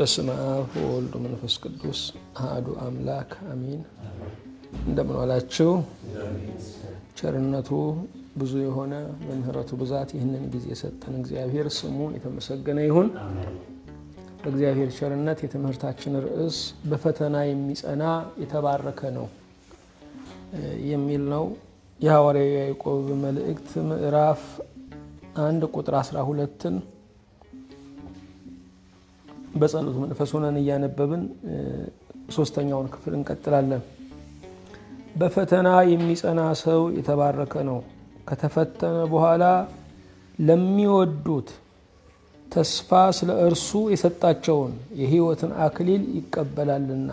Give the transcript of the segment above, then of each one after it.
በስመ አብ ወወልድ ወመንፈስ ቅዱስ አሐዱ አምላክ አሜን። እንደምን ዋላችሁ? ቸርነቱ ብዙ የሆነ በምህረቱ ብዛት ይህንን ጊዜ የሰጠን እግዚአብሔር ስሙ የተመሰገነ ይሁን። በእግዚአብሔር ቸርነት የትምህርታችን ርዕስ በፈተና የሚጸና የተባረከ ነው የሚል ነው። የሐዋርያው ያዕቆብ መልእክት ምዕራፍ 1 ቁጥር 12ን በጸሎት መንፈስ ሆነን እያነበብን ሶስተኛውን ክፍል እንቀጥላለን። በፈተና የሚጸና ሰው የተባረከ ነው፣ ከተፈተነ በኋላ ለሚወዱት ተስፋ ስለ እርሱ የሰጣቸውን የሕይወትን አክሊል ይቀበላልና።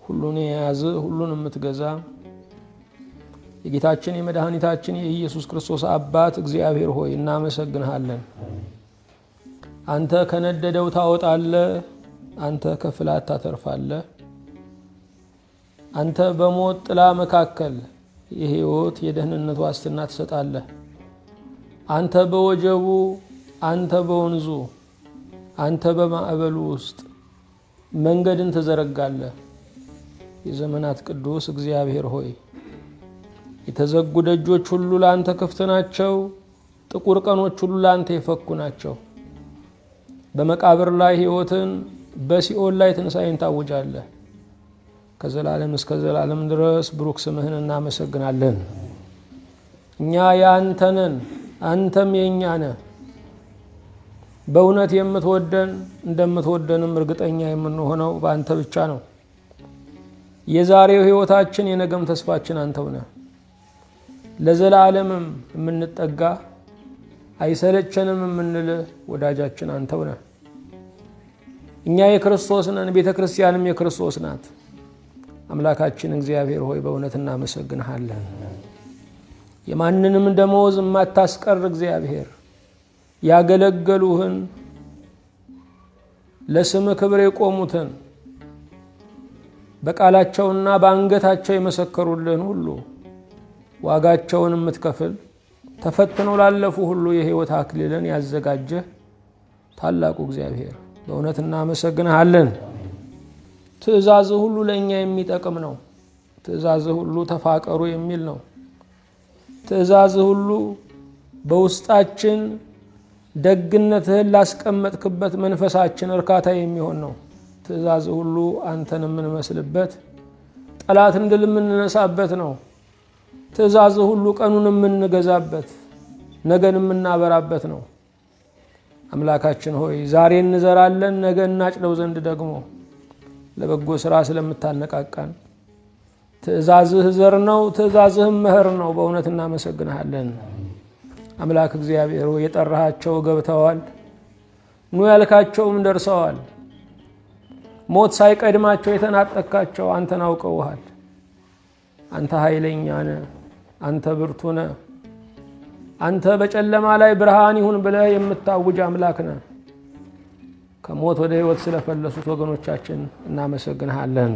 ሁሉን የያዘ ሁሉን የምትገዛ የጌታችን የመድኃኒታችን የኢየሱስ ክርስቶስ አባት እግዚአብሔር ሆይ እናመሰግንሃለን። አንተ ከነደደው ታወጣለህ፣ አንተ ከፍላት ታተርፋለህ። አንተ በሞት ጥላ መካከል የሕይወት የደህንነት ዋስትና ትሰጣለህ። አንተ በወጀቡ፣ አንተ በወንዙ፣ አንተ በማዕበሉ ውስጥ መንገድን ትዘረጋለህ። የዘመናት ቅዱስ እግዚአብሔር ሆይ የተዘጉ ደጆች ሁሉ ለአንተ ክፍት ናቸው፣ ጥቁር ቀኖች ሁሉ ለአንተ የፈኩ ናቸው። በመቃብር ላይ ሕይወትን፣ በሲኦል ላይ ትንሣኤን ታውጃለህ። ከዘላለም እስከ ዘላለም ድረስ ብሩክ ስምህን እናመሰግናለን። እኛ የአንተ ነን፣ አንተም የእኛ ነህ። በእውነት የምትወደን እንደምትወደንም እርግጠኛ የምንሆነው በአንተ ብቻ ነው። የዛሬው ሕይወታችን የነገም ተስፋችን አንተው ነህ። ለዘላለምም የምንጠጋ አይሰለቸንም የምንልህ ወዳጃችን አንተው ነህ። እኛ የክርስቶስ ነን፣ ቤተ ክርስቲያንም የክርስቶስ ናት። አምላካችን እግዚአብሔር ሆይ በእውነት እናመሰግንሃለን። የማንንም ደመወዝ የማታስቀር እግዚአብሔር፣ ያገለገሉህን ለስም ክብር የቆሙትን በቃላቸውና በአንገታቸው የመሰከሩልህን ሁሉ ዋጋቸውን የምትከፍል ተፈትነው ላለፉ ሁሉ የሕይወት አክሊልን ያዘጋጀህ ታላቁ እግዚአብሔር በእውነት እናመሰግንሃለን። ትእዛዝህ ሁሉ ለእኛ የሚጠቅም ነው። ትእዛዝህ ሁሉ ተፋቀሩ የሚል ነው። ትእዛዝህ ሁሉ በውስጣችን ደግነትህን ላስቀመጥክበት መንፈሳችን እርካታ የሚሆን ነው። ትእዛዝህ ሁሉ አንተን የምንመስልበት፣ ጠላትን ድል የምንነሳበት ነው። ትእዛዝህ ሁሉ ቀኑን የምንገዛበት፣ ነገን የምናበራበት ነው። አምላካችን ሆይ ዛሬ እንዘራለን፣ ነገ እናጭደው ዘንድ ደግሞ ለበጎ ሥራ ስለምታነቃቃን ትእዛዝህ ዘር ነው፣ ትእዛዝህም መኸር ነው። በእውነት እናመሰግንሃለን። አምላክ እግዚአብሔር ሆይ የጠራሃቸው ገብተዋል፣ ኑ ያልካቸውም ደርሰዋል። ሞት ሳይቀድማቸው የተናጠካቸው አንተን አውቀውሃል። አንተ ኃይለኛ ነህ፣ አንተ ብርቱ ነህ። አንተ በጨለማ ላይ ብርሃን ይሁን ብለህ የምታውጅ አምላክ ነህ። ከሞት ወደ ሕይወት ስለፈለሱት ወገኖቻችን እናመሰግንሃለን።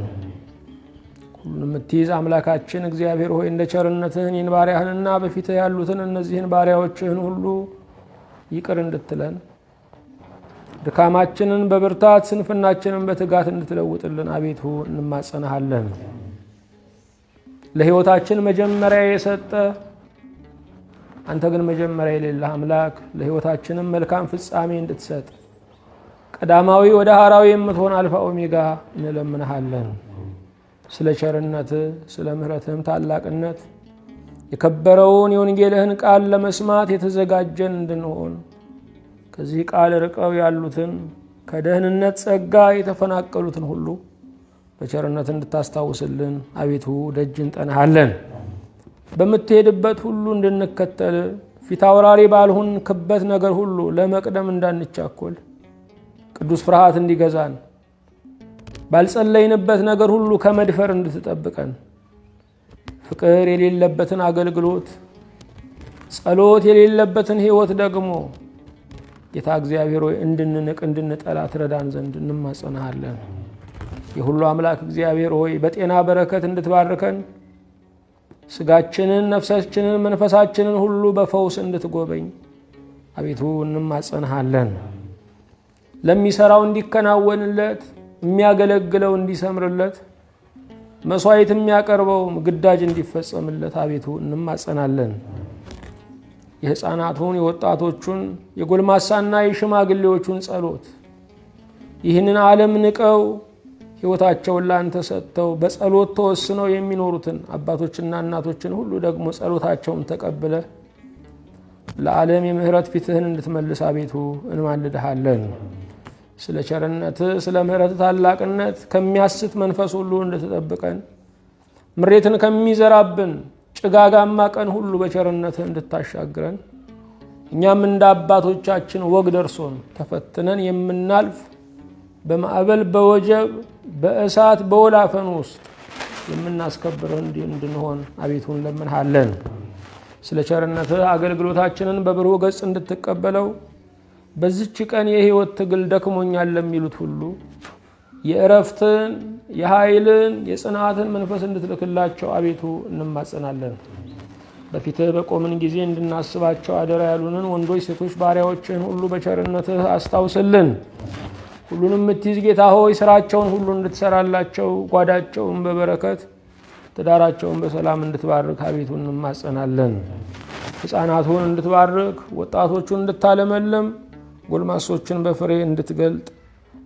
ሁሉን የምትይዝ አምላካችን እግዚአብሔር ሆይ እንደ ቸርነትህን ይህን ባሪያህንና በፊትህ ያሉትን እነዚህን ባሪያዎችህን ሁሉ ይቅር እንድትለን፣ ድካማችንን በብርታት ስንፍናችንን በትጋት እንድትለውጥልን አቤቱ እንማጸንሃለን። ለሕይወታችን መጀመሪያ የሰጠ አንተ ግን መጀመሪያ የሌለህ አምላክ ለሕይወታችንም መልካም ፍጻሜ እንድትሰጥ ቀዳማዊ ወደ ሐራዊ የምትሆን አልፋ ኦሜጋ እንለምንሃለን። ስለ ቸርነትህ ስለ ምሕረትህም ታላቅነት የከበረውን የወንጌልህን ቃል ለመስማት የተዘጋጀን እንድንሆን ከዚህ ቃል ርቀው ያሉትን ከደህንነት ጸጋ የተፈናቀሉትን ሁሉ በቸርነት እንድታስታውስልን አቤቱ ደጅ እንጠናሃለን። በምትሄድበት ሁሉ እንድንከተል ፊት አውራሪ ባልሆንክበት ነገር ሁሉ ለመቅደም እንዳንቻኮል ቅዱስ ፍርሃት እንዲገዛን ባልጸለይንበት ነገር ሁሉ ከመድፈር እንድትጠብቀን ፍቅር የሌለበትን አገልግሎት ጸሎት የሌለበትን ሕይወት ደግሞ ጌታ እግዚአብሔር ሆይ እንድንንቅ እንድንጠላ ትረዳን ዘንድ እንማጸናሃለን። የሁሉ አምላክ እግዚአብሔር ሆይ በጤና በረከት እንድትባርከን ስጋችንን፣ ነፍሳችንን፣ መንፈሳችንን ሁሉ በፈውስ እንድትጎበኝ አቤቱ እንማጸንሃለን። ለሚሰራው እንዲከናወንለት፣ የሚያገለግለው እንዲሰምርለት፣ መስዋዕት የሚያቀርበው ግዳጅ እንዲፈጸምለት አቤቱ እንማጸናለን። የሕፃናቱን፣ የወጣቶቹን፣ የጎልማሳና የሽማግሌዎቹን ጸሎት ይህንን ዓለም ንቀው ሕይወታቸውን ላንተ ሰጥተው በጸሎት ተወስነው የሚኖሩትን አባቶችና እናቶችን ሁሉ ደግሞ ጸሎታቸውን ተቀብለ ለዓለም የምህረት ፊትህን እንድትመልስ አቤቱ እንማልድሃለን። ስለ ቸርነትህ ስለ ምህረት ታላቅነት ከሚያስት መንፈስ ሁሉ እንድትጠብቀን፣ ምሬትን ከሚዘራብን ጭጋጋማ ቀን ሁሉ በቸርነትህ እንድታሻግረን፣ እኛም እንደ አባቶቻችን ወግ ደርሶን ተፈትነን የምናልፍ በማዕበል በወጀብ በእሳት በወላፈን ውስጥ የምናስከብረው እንድንሆን አቤቱ እንለምንሃለን። ስለ ቸርነትህ አገልግሎታችንን በብሩህ ገጽ እንድትቀበለው፣ በዚች ቀን የህይወት ትግል ደክሞኛል ለሚሉት ሁሉ የእረፍትን፣ የኃይልን፣ የጽናትን መንፈስ እንድትልክላቸው አቤቱ እንማጸናለን። በፊትህ በቆምን ጊዜ እንድናስባቸው አደራ ያሉንን ወንዶች ሴቶች ባሪያዎችህን ሁሉ በቸርነትህ አስታውስልን። ሁሉንም የምትይዝ ጌታ ሆይ ስራቸውን ሁሉ እንድትሰራላቸው፣ ጓዳቸውን በበረከት ትዳራቸውን በሰላም እንድትባርክ አቤቱ እንማጸናለን። ሕፃናቱን እንድትባርክ፣ ወጣቶቹን እንድታለመለም፣ ጎልማሶችን በፍሬ እንድትገልጥ፣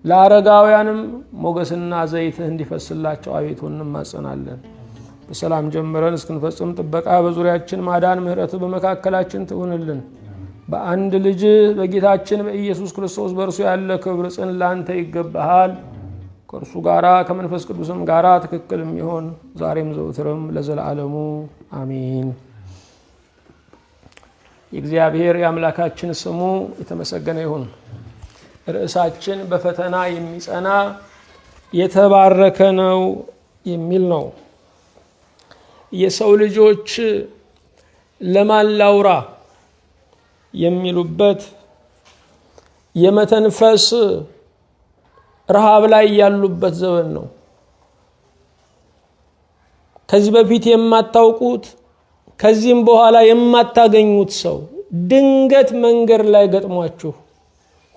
ለአረጋውያንም ሞገስና ዘይትህ እንዲፈስላቸው አቤቱ እንማጸናለን። በሰላም ጀምረን እስክንፈጽም ጥበቃ በዙሪያችን ማዳን፣ ምሕረትህ በመካከላችን ትሁንልን። በአንድ ልጅ በጌታችን በኢየሱስ ክርስቶስ በእርሱ ያለ ክብር ጽን ላንተ ይገባሃል። ከእርሱ ጋራ ከመንፈስ ቅዱስም ጋራ ትክክል የሚሆን ዛሬም ዘውትርም ለዘላለሙ አሜን። የእግዚአብሔር የአምላካችን ስሙ የተመሰገነ ይሁን። ርዕሳችን በፈተና የሚጸና የተባረከ ነው የሚል ነው። የሰው ልጆች ለማን ላውራ የሚሉበት የመተንፈስ ረሃብ ላይ ያሉበት ዘመን ነው። ከዚህ በፊት የማታውቁት ከዚህም በኋላ የማታገኙት ሰው ድንገት መንገድ ላይ ገጥሟችሁ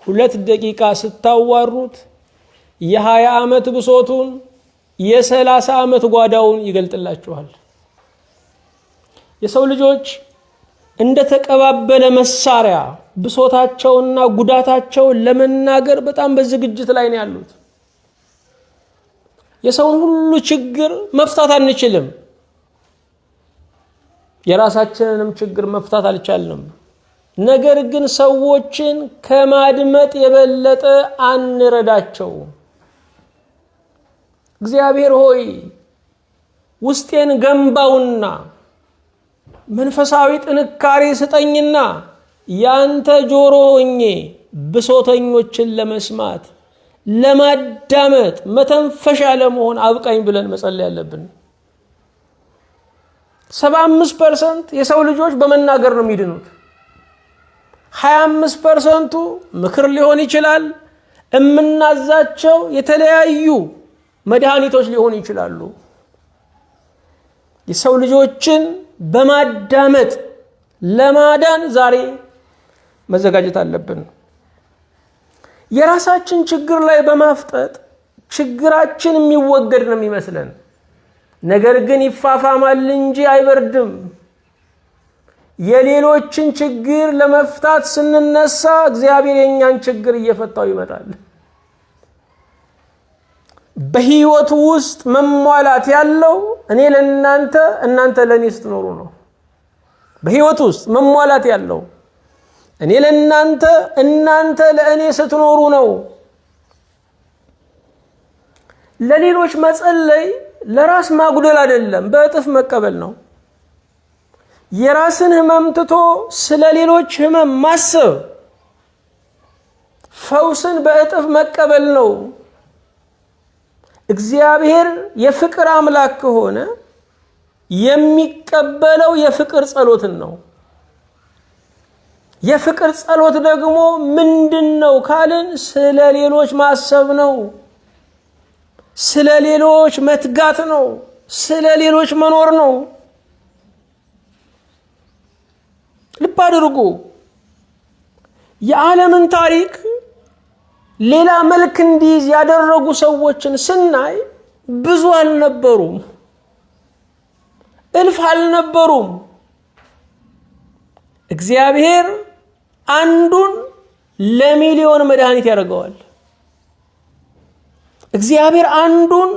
2 ደቂቃ ስታዋሩት የ20 ዓመት ብሶቱን የ30 ዓመት ጓዳውን ይገልጥላችኋል። የሰው ልጆች እንደ ተቀባበለ መሳሪያ ብሶታቸውና ጉዳታቸውን ለመናገር በጣም በዝግጅት ላይ ነው ያሉት። የሰውን ሁሉ ችግር መፍታት አንችልም። የራሳችንንም ችግር መፍታት አልቻልንም። ነገር ግን ሰዎችን ከማድመጥ የበለጠ አንረዳቸው። እግዚአብሔር ሆይ ውስጤን ገንባውና መንፈሳዊ ጥንካሬ ስጠኝና ያንተ ጆሮ ሆኜ ብሶተኞችን ለመስማት ለማዳመጥ መተንፈሻ ለመሆን አብቃኝ ብለን መጸለይ ያለብን። 75% የሰው ልጆች በመናገር ነው የሚድኑት። 25%ቱ ምክር ሊሆን ይችላል። እምናዛቸው የተለያዩ መድኃኒቶች ሊሆኑ ይችላሉ። የሰው ልጆችን በማዳመጥ ለማዳን ዛሬ መዘጋጀት አለብን። የራሳችን ችግር ላይ በማፍጠጥ ችግራችን የሚወገድ ነው የሚመስለን። ነገር ግን ይፋፋማል እንጂ አይበርድም። የሌሎችን ችግር ለመፍታት ስንነሳ እግዚአብሔር የኛን ችግር እየፈታው ይመጣል። በህይወት ውስጥ መሟላት ያለው እኔ ለእናንተ እናንተ ለእኔ ስትኖሩ ነው። በህይወት ውስጥ መሟላት ያለው እኔ ለእናንተ እናንተ ለእኔ ስትኖሩ ነው። ለሌሎች መጸለይ ለራስ ማጉደል አይደለም፣ በእጥፍ መቀበል ነው። የራስን ህመም ትቶ ስለ ሌሎች ህመም ማሰብ ፈውስን በእጥፍ መቀበል ነው። እግዚአብሔር የፍቅር አምላክ ከሆነ የሚቀበለው የፍቅር ጸሎትን ነው። የፍቅር ጸሎት ደግሞ ምንድነው ካልን ስለ ሌሎች ማሰብ ነው። ስለ ሌሎች መትጋት ነው። ስለ ሌሎች መኖር ነው። ልብ አድርጉ። የዓለምን ታሪክ ሌላ መልክ እንዲይዝ ያደረጉ ሰዎችን ስናይ ብዙ አልነበሩም፣ እልፍ አልነበሩም። እግዚአብሔር አንዱን ለሚሊዮን መድኃኒት ያደርገዋል። እግዚአብሔር አንዱን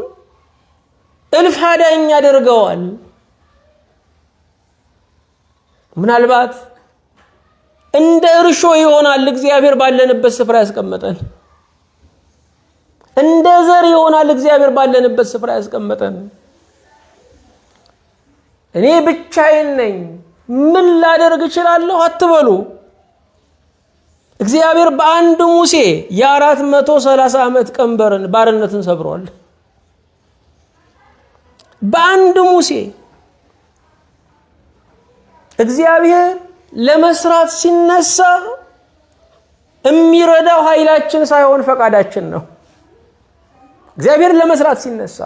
እልፍ አዳኝ ያደርገዋል። ምናልባት እንደ እርሾ ይሆናል እግዚአብሔር ባለንበት ስፍራ ያስቀመጠን። እንደ ዘር ይሆናል እግዚአብሔር ባለንበት ስፍራ ያስቀመጠን። እኔ ብቻዬን ነኝ ምን ላደርግ እችላለሁ አትበሉ። እግዚአብሔር በአንድ ሙሴ የ430 ዓመት ቀንበርን ባርነትን ሰብሯል። በአንድ ሙሴ እግዚአብሔር ለመስራት ሲነሳ የሚረዳው ኃይላችን ሳይሆን ፈቃዳችን ነው። እግዚአብሔር ለመስራት ሲነሳ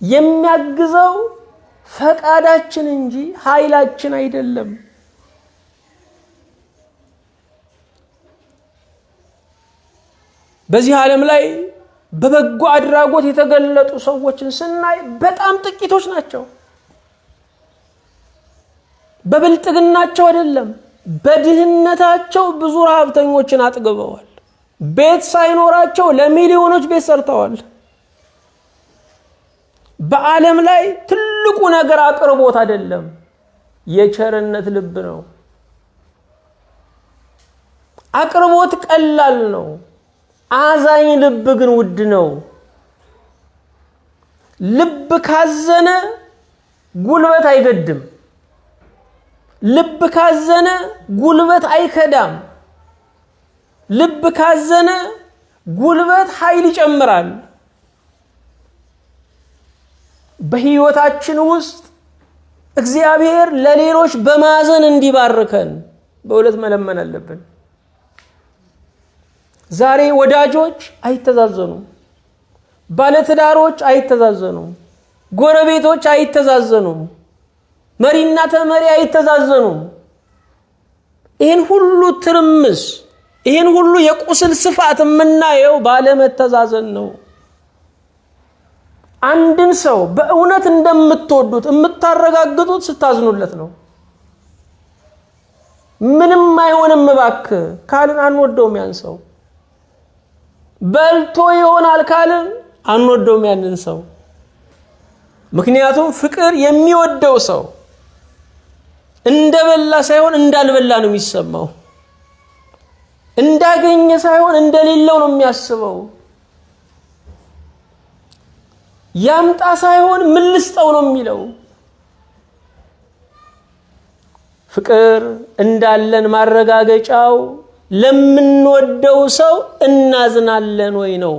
የሚያግዘው ፈቃዳችን እንጂ ኃይላችን አይደለም። በዚህ ዓለም ላይ በበጎ አድራጎት የተገለጡ ሰዎችን ስናይ በጣም ጥቂቶች ናቸው። በብልጥግናቸው አይደለም፣ በድህነታቸው ብዙ ረሃብተኞችን አጥግበዋል። ቤት ሳይኖራቸው ለሚሊዮኖች ቤት ሰርተዋል። በዓለም ላይ ትልቁ ነገር አቅርቦት አይደለም፣ የቸርነት ልብ ነው። አቅርቦት ቀላል ነው፣ አዛኝ ልብ ግን ውድ ነው። ልብ ካዘነ ጉልበት አይገድም። ልብ ካዘነ ጉልበት አይከዳም። ልብ ካዘነ ጉልበት ኃይል ይጨምራል። በህይወታችን ውስጥ እግዚአብሔር ለሌሎች በማዘን እንዲባርከን በእውነት መለመን አለብን። ዛሬ ወዳጆች አይተዛዘኑም፣ ባለትዳሮች አይተዛዘኑም፣ ጎረቤቶች አይተዛዘኑም፣ መሪና ተመሪ አይተዛዘኑም። ይህን ሁሉ ትርምስ፣ ይህን ሁሉ የቁስል ስፋት የምናየው ባለመተዛዘን ነው። አንድን ሰው በእውነት እንደምትወዱት የምታረጋግጡት ስታዝኑለት ነው። ምንም አይሆንም እባክህ ካልን አንወደውም ያን ሰው። በልቶ ይሆናል ካልን አንወደውም ያንን ሰው። ምክንያቱም ፍቅር የሚወደው ሰው እንደበላ ሳይሆን እንዳልበላ ነው የሚሰማው። እንዳገኘ ሳይሆን እንደሌለው ነው የሚያስበው። ያምጣ ሳይሆን ምን ልስጠው ነው የሚለው። ፍቅር እንዳለን ማረጋገጫው ለምንወደው ሰው እናዝናለን ወይ ነው።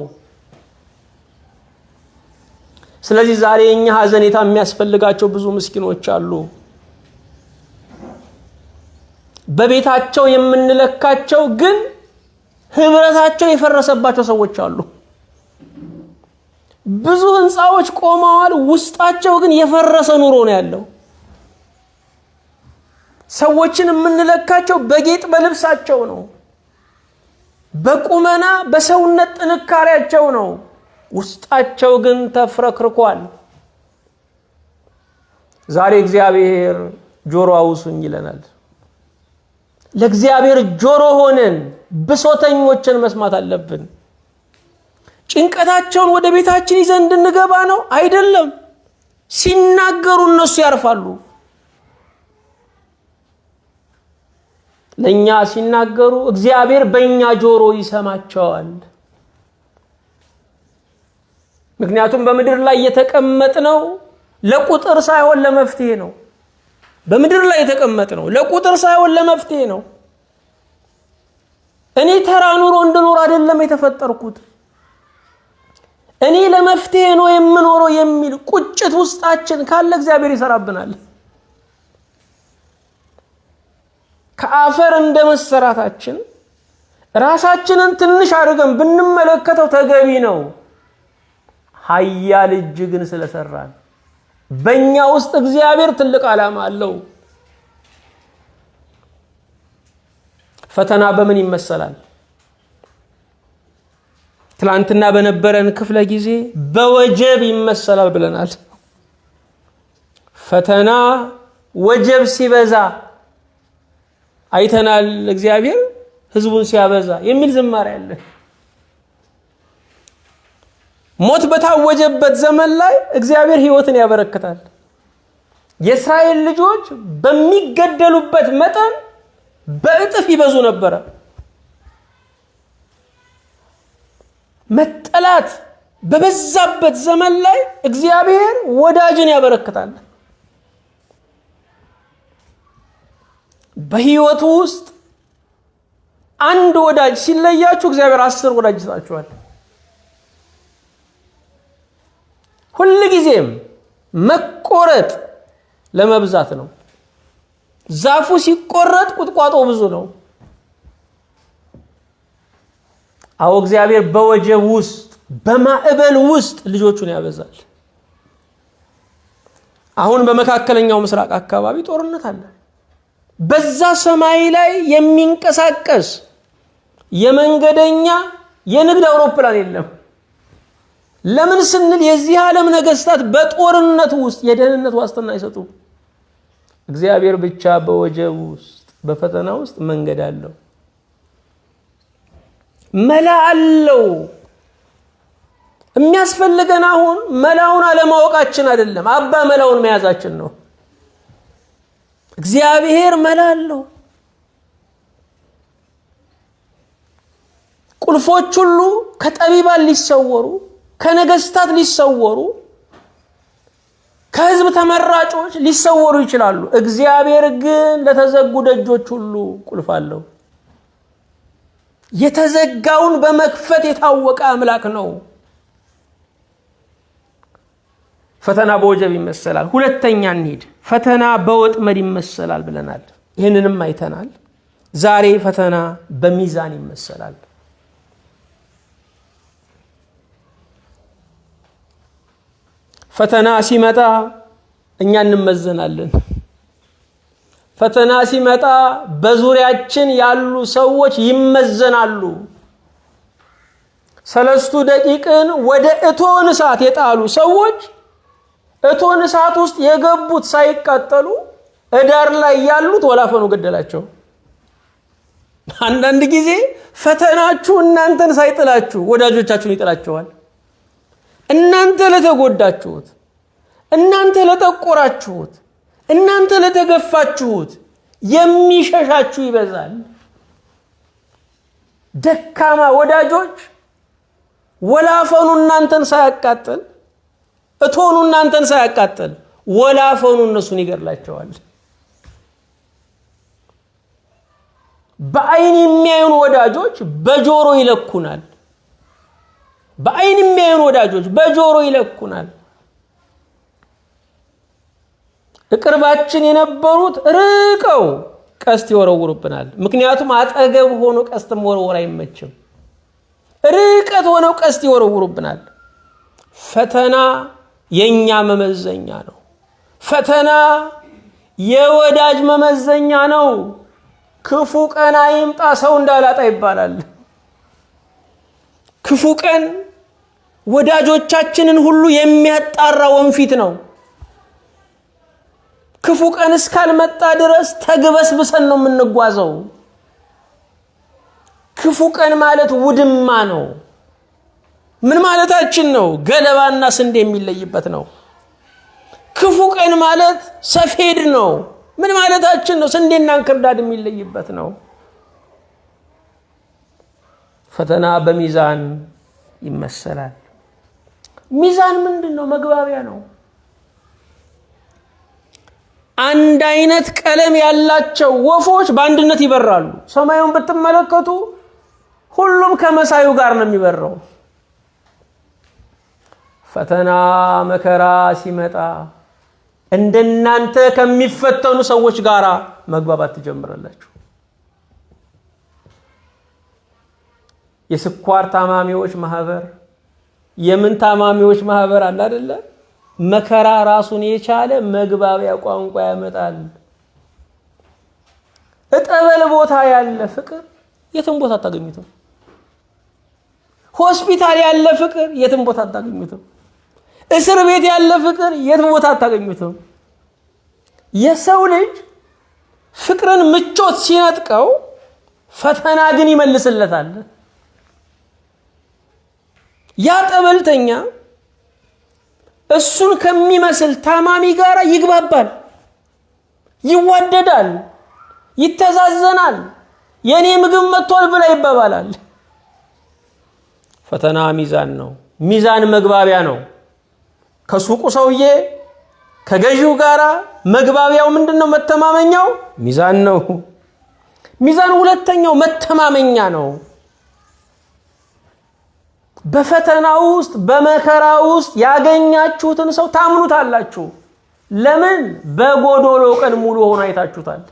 ስለዚህ ዛሬ እኛ ሐዘኔታ የሚያስፈልጋቸው ብዙ ምስኪኖች አሉ። በቤታቸው የምንለካቸው ግን ህብረታቸው የፈረሰባቸው ሰዎች አሉ። ብዙ ህንፃዎች ቆመዋል፣ ውስጣቸው ግን የፈረሰ ኑሮ ነው ያለው። ሰዎችን የምንለካቸው በጌጥ በልብሳቸው ነው፣ በቁመና በሰውነት ጥንካሬያቸው ነው። ውስጣቸው ግን ተፍረክርኳል። ዛሬ እግዚአብሔር ጆሮ አውሱኝ ይለናል። ለእግዚአብሔር ጆሮ ሆነን ብሶተኞችን መስማት አለብን። ጭንቀታቸውን ወደ ቤታችን ይዘን እንድንገባ ነው አይደለም። ሲናገሩ እነሱ ያርፋሉ። ለኛ ሲናገሩ እግዚአብሔር በእኛ ጆሮ ይሰማቸዋል። ምክንያቱም በምድር ላይ የተቀመጥነው ለቁጥር ሳይሆን ለመፍትሄ ነው። በምድር ላይ የተቀመጥነው ለቁጥር ሳይሆን ለመፍትሄ ነው። እኔ ተራ ኑሮ እንድኖር አይደለም የተፈጠርኩት፣ እኔ ለመፍትሄ ነው የምኖረው የሚል ቁጭት ውስጣችን ካለ እግዚአብሔር ይሰራብናል። ከአፈር እንደመሰራታችን ራሳችንን ትንሽ አድርገን ብንመለከተው ተገቢ ነው። ኃያል እጅ ግን ስለሰራን በእኛ ውስጥ እግዚአብሔር ትልቅ ዓላማ አለው። ፈተና በምን ይመሰላል? ትላንትና በነበረን ክፍለ ጊዜ በወጀብ ይመሰላል ብለናል። ፈተና ወጀብ ሲበዛ አይተናል። እግዚአብሔር ሕዝቡን ሲያበዛ የሚል ዝማሬ አለ። ሞት በታወጀበት ዘመን ላይ እግዚአብሔር ሕይወትን ያበረክታል። የእስራኤል ልጆች በሚገደሉበት መጠን በእጥፍ ይበዙ ነበረ። መጠላት በበዛበት ዘመን ላይ እግዚአብሔር ወዳጅን ያበረክታል። በሕይወቱ ውስጥ አንድ ወዳጅ ሲለያችሁ እግዚአብሔር 10 ወዳጅ ይሰጣችኋል። ሁልጊዜም መቆረጥ ለመብዛት ነው። ዛፉ ሲቆረጥ ቁጥቋጦ ብዙ ነው። አዎ እግዚአብሔር በወጀብ ውስጥ በማዕበል ውስጥ ልጆቹን ያበዛል። አሁን በመካከለኛው ምስራቅ አካባቢ ጦርነት አለ። በዛ ሰማይ ላይ የሚንቀሳቀስ የመንገደኛ የንግድ አውሮፕላን የለም። ለምን ስንል የዚህ ዓለም ነገስታት በጦርነት ውስጥ የደህንነት ዋስትና አይሰጡም። እግዚአብሔር ብቻ በወጀብ ውስጥ በፈተና ውስጥ መንገድ አለው፣ መላ አለው። የሚያስፈልገን አሁን መላውን አለማወቃችን አይደለም፣ አባ መላውን መያዛችን ነው። እግዚአብሔር መላ አለው። ቁልፎች ሁሉ ከጠቢባን ሊሰወሩ፣ ከነገስታት ሊሰወሩ፣ ከህዝብ ተመራጮች ሊሰወሩ ይችላሉ። እግዚአብሔር ግን ለተዘጉ ደጆች ሁሉ ቁልፍ አለው። የተዘጋውን በመክፈት የታወቀ አምላክ ነው። ፈተና በወጀብ ይመሰላል። ሁለተኛ እንሂድ። ፈተና በወጥመድ ይመሰላል ብለናል። ይህንንም አይተናል። ዛሬ ፈተና በሚዛን ይመሰላል። ፈተና ሲመጣ እኛ እንመዘናለን። ፈተና ሲመጣ በዙሪያችን ያሉ ሰዎች ይመዘናሉ። 3 ደቂቅን ወደ እቶን እሳት የጣሉ ሰዎች እቶን እሳት ውስጥ የገቡት ሳይቃጠሉ እዳር ላይ ያሉት ወላፈኑ ገደላቸው። አንዳንድ ጊዜ ፈተናችሁ እናንተን ሳይጥላችሁ ወዳጆቻችሁን ይጥላቸዋል። እናንተ ለተጎዳችሁት፣ እናንተ ለጠቆራችሁት፣ እናንተ ለተገፋችሁት የሚሸሻችሁ ይበዛል። ደካማ ወዳጆች ወላፈኑ እናንተን ሳያቃጥል፣ እቶኑ እናንተን ሳያቃጥል ወላፈኑ እነሱን ይገድላቸዋል። በአይን የሚያዩን ወዳጆች በጆሮ ይለኩናል። በአይን የሚያዩን ወዳጆች በጆሮ ይለኩናል። እቅርባችን የነበሩት ርቀው ቀስት ይወረውሩብናል። ምክንያቱም አጠገብ ሆኖ ቀስት መወርወር አይመችም። ርቀት ሆነው ቀስት ይወረውሩብናል። ፈተና የኛ መመዘኛ ነው። ፈተና የወዳጅ መመዘኛ ነው። ክፉ ቀን አይምጣ ሰው እንዳላጣ ይባላል። ክፉ ቀን ወዳጆቻችንን ሁሉ የሚያጣራ ወንፊት ነው። ክፉ ቀን እስካልመጣ ድረስ ተግበስብሰን ነው የምንጓዘው። ክፉ ቀን ማለት ውድማ ነው። ምን ማለታችን ነው? ገለባና ስንዴ የሚለይበት ነው። ክፉ ቀን ማለት ሰፌድ ነው። ምን ማለታችን ነው? ስንዴና እንክርዳድ የሚለይበት ነው። ፈተና በሚዛን ይመሰላል። ሚዛን ምንድን ነው? መግባቢያ ነው። አንድ አይነት ቀለም ያላቸው ወፎች በአንድነት ይበራሉ። ሰማዩን ብትመለከቱ ሁሉም ከመሳዩ ጋር ነው የሚበረው። ፈተና መከራ ሲመጣ እንደናንተ ከሚፈተኑ ሰዎች ጋር መግባባት ትጀምራላችሁ። የስኳር ታማሚዎች ማህበር፣ የምን ታማሚዎች ማህበር አለ አይደለ? መከራ ራሱን የቻለ መግባቢያ ቋንቋ ያመጣል። እጠበል ቦታ ያለ ፍቅር የትም ቦታ አታገኙትም። ሆስፒታል ያለ ፍቅር የትም ቦታ አታገኙትም። እስር ቤት ያለ ፍቅር የትም ቦታ አታገኙትም። የሰው ልጅ ፍቅርን ምቾት ሲነጥቀው ፈተና ግን ይመልስለታል። ያ ጠበልተኛ እሱን ከሚመስል ታማሚ ጋር ይግባባል፣ ይዋደዳል፣ ይተዛዘናል። የኔ ምግብ መጥቷል ብላ ይባባላል። ፈተና ሚዛን ነው። ሚዛን መግባቢያ ነው። ከሱቁ ሰውዬ ከገዢው ጋራ መግባቢያው ምንድነው? መተማመኛው ሚዛን ነው። ሚዛን ሁለተኛው መተማመኛ ነው። በፈተና ውስጥ በመከራ ውስጥ ያገኛችሁትን ሰው ታምኑታላችሁ። ለምን? በጎዶሎ ቀን ሙሉ ሆኖ አይታችሁታል።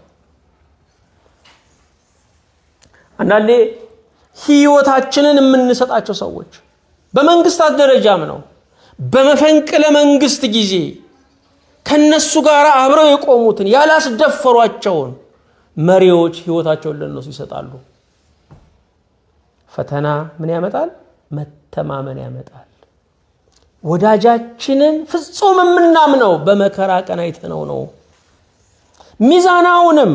አንዳንዴ ህይወታችንን የምንሰጣቸው ሰዎች በመንግስታት ደረጃም ነው በመፈንቅለ መንግስት ጊዜ ከነሱ ጋር አብረው የቆሙትን ያላስደፈሯቸውን መሪዎች ህይወታቸውን ለነሱ ይሰጣሉ። ፈተና ምን ያመጣል? መተማመን ያመጣል። ወዳጃችንን ፍጹም የምናምነው በመከራ ቀን አይተነው ነው። ሚዛናውንም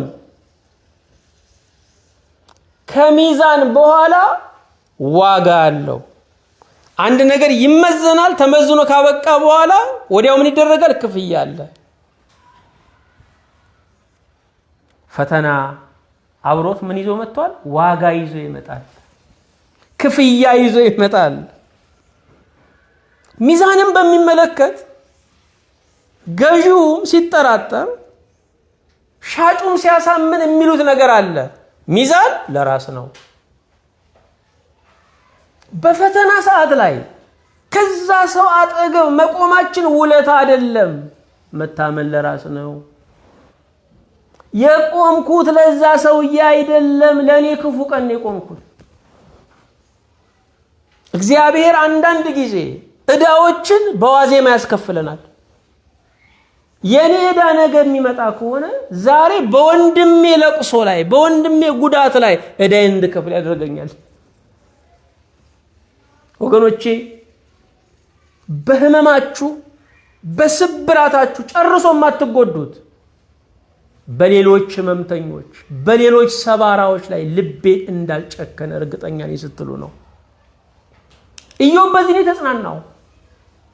ከሚዛን በኋላ ዋጋ አለው። አንድ ነገር ይመዘናል። ተመዝኖ ካበቃ በኋላ ወዲያው ምን ይደረጋል? ክፍያ አለ። ፈተና አብሮት ምን ይዞ መጥቷል? ዋጋ ይዞ ይመጣል። ክፍያ ይዞ ይመጣል። ሚዛንም በሚመለከት ገዢውም ሲጠራጠር ሻጩም ሲያሳምን የሚሉት ነገር አለ። ሚዛን ለራስ ነው። በፈተና ሰዓት ላይ ከዛ ሰው አጠገብ መቆማችን ውለታ አይደለም፣ መታመን ለራስ ነው። የቆምኩት ለዛ ሰውዬ አይደለም፣ ለኔ ክፉ ቀን የቆምኩት። እግዚአብሔር አንዳንድ ጊዜ ዕዳዎችን በዋዜማ ያስከፍለናል። የኔ ዕዳ ነገር የሚመጣ ከሆነ ዛሬ በወንድሜ ለቅሶ ላይ በወንድሜ ጉዳት ላይ ዕዳዬን እንድከፍል ያደርገኛል። ወገኖቼ በህመማችሁ በስብራታችሁ ጨርሶ የማትጎዱት በሌሎች ህመምተኞች በሌሎች ሰባራዎች ላይ ልቤ እንዳልጨከነ እርግጠኛ ነኝ ስትሉ ነው። ኢዮብ በዚህ ነው ተጽናናው።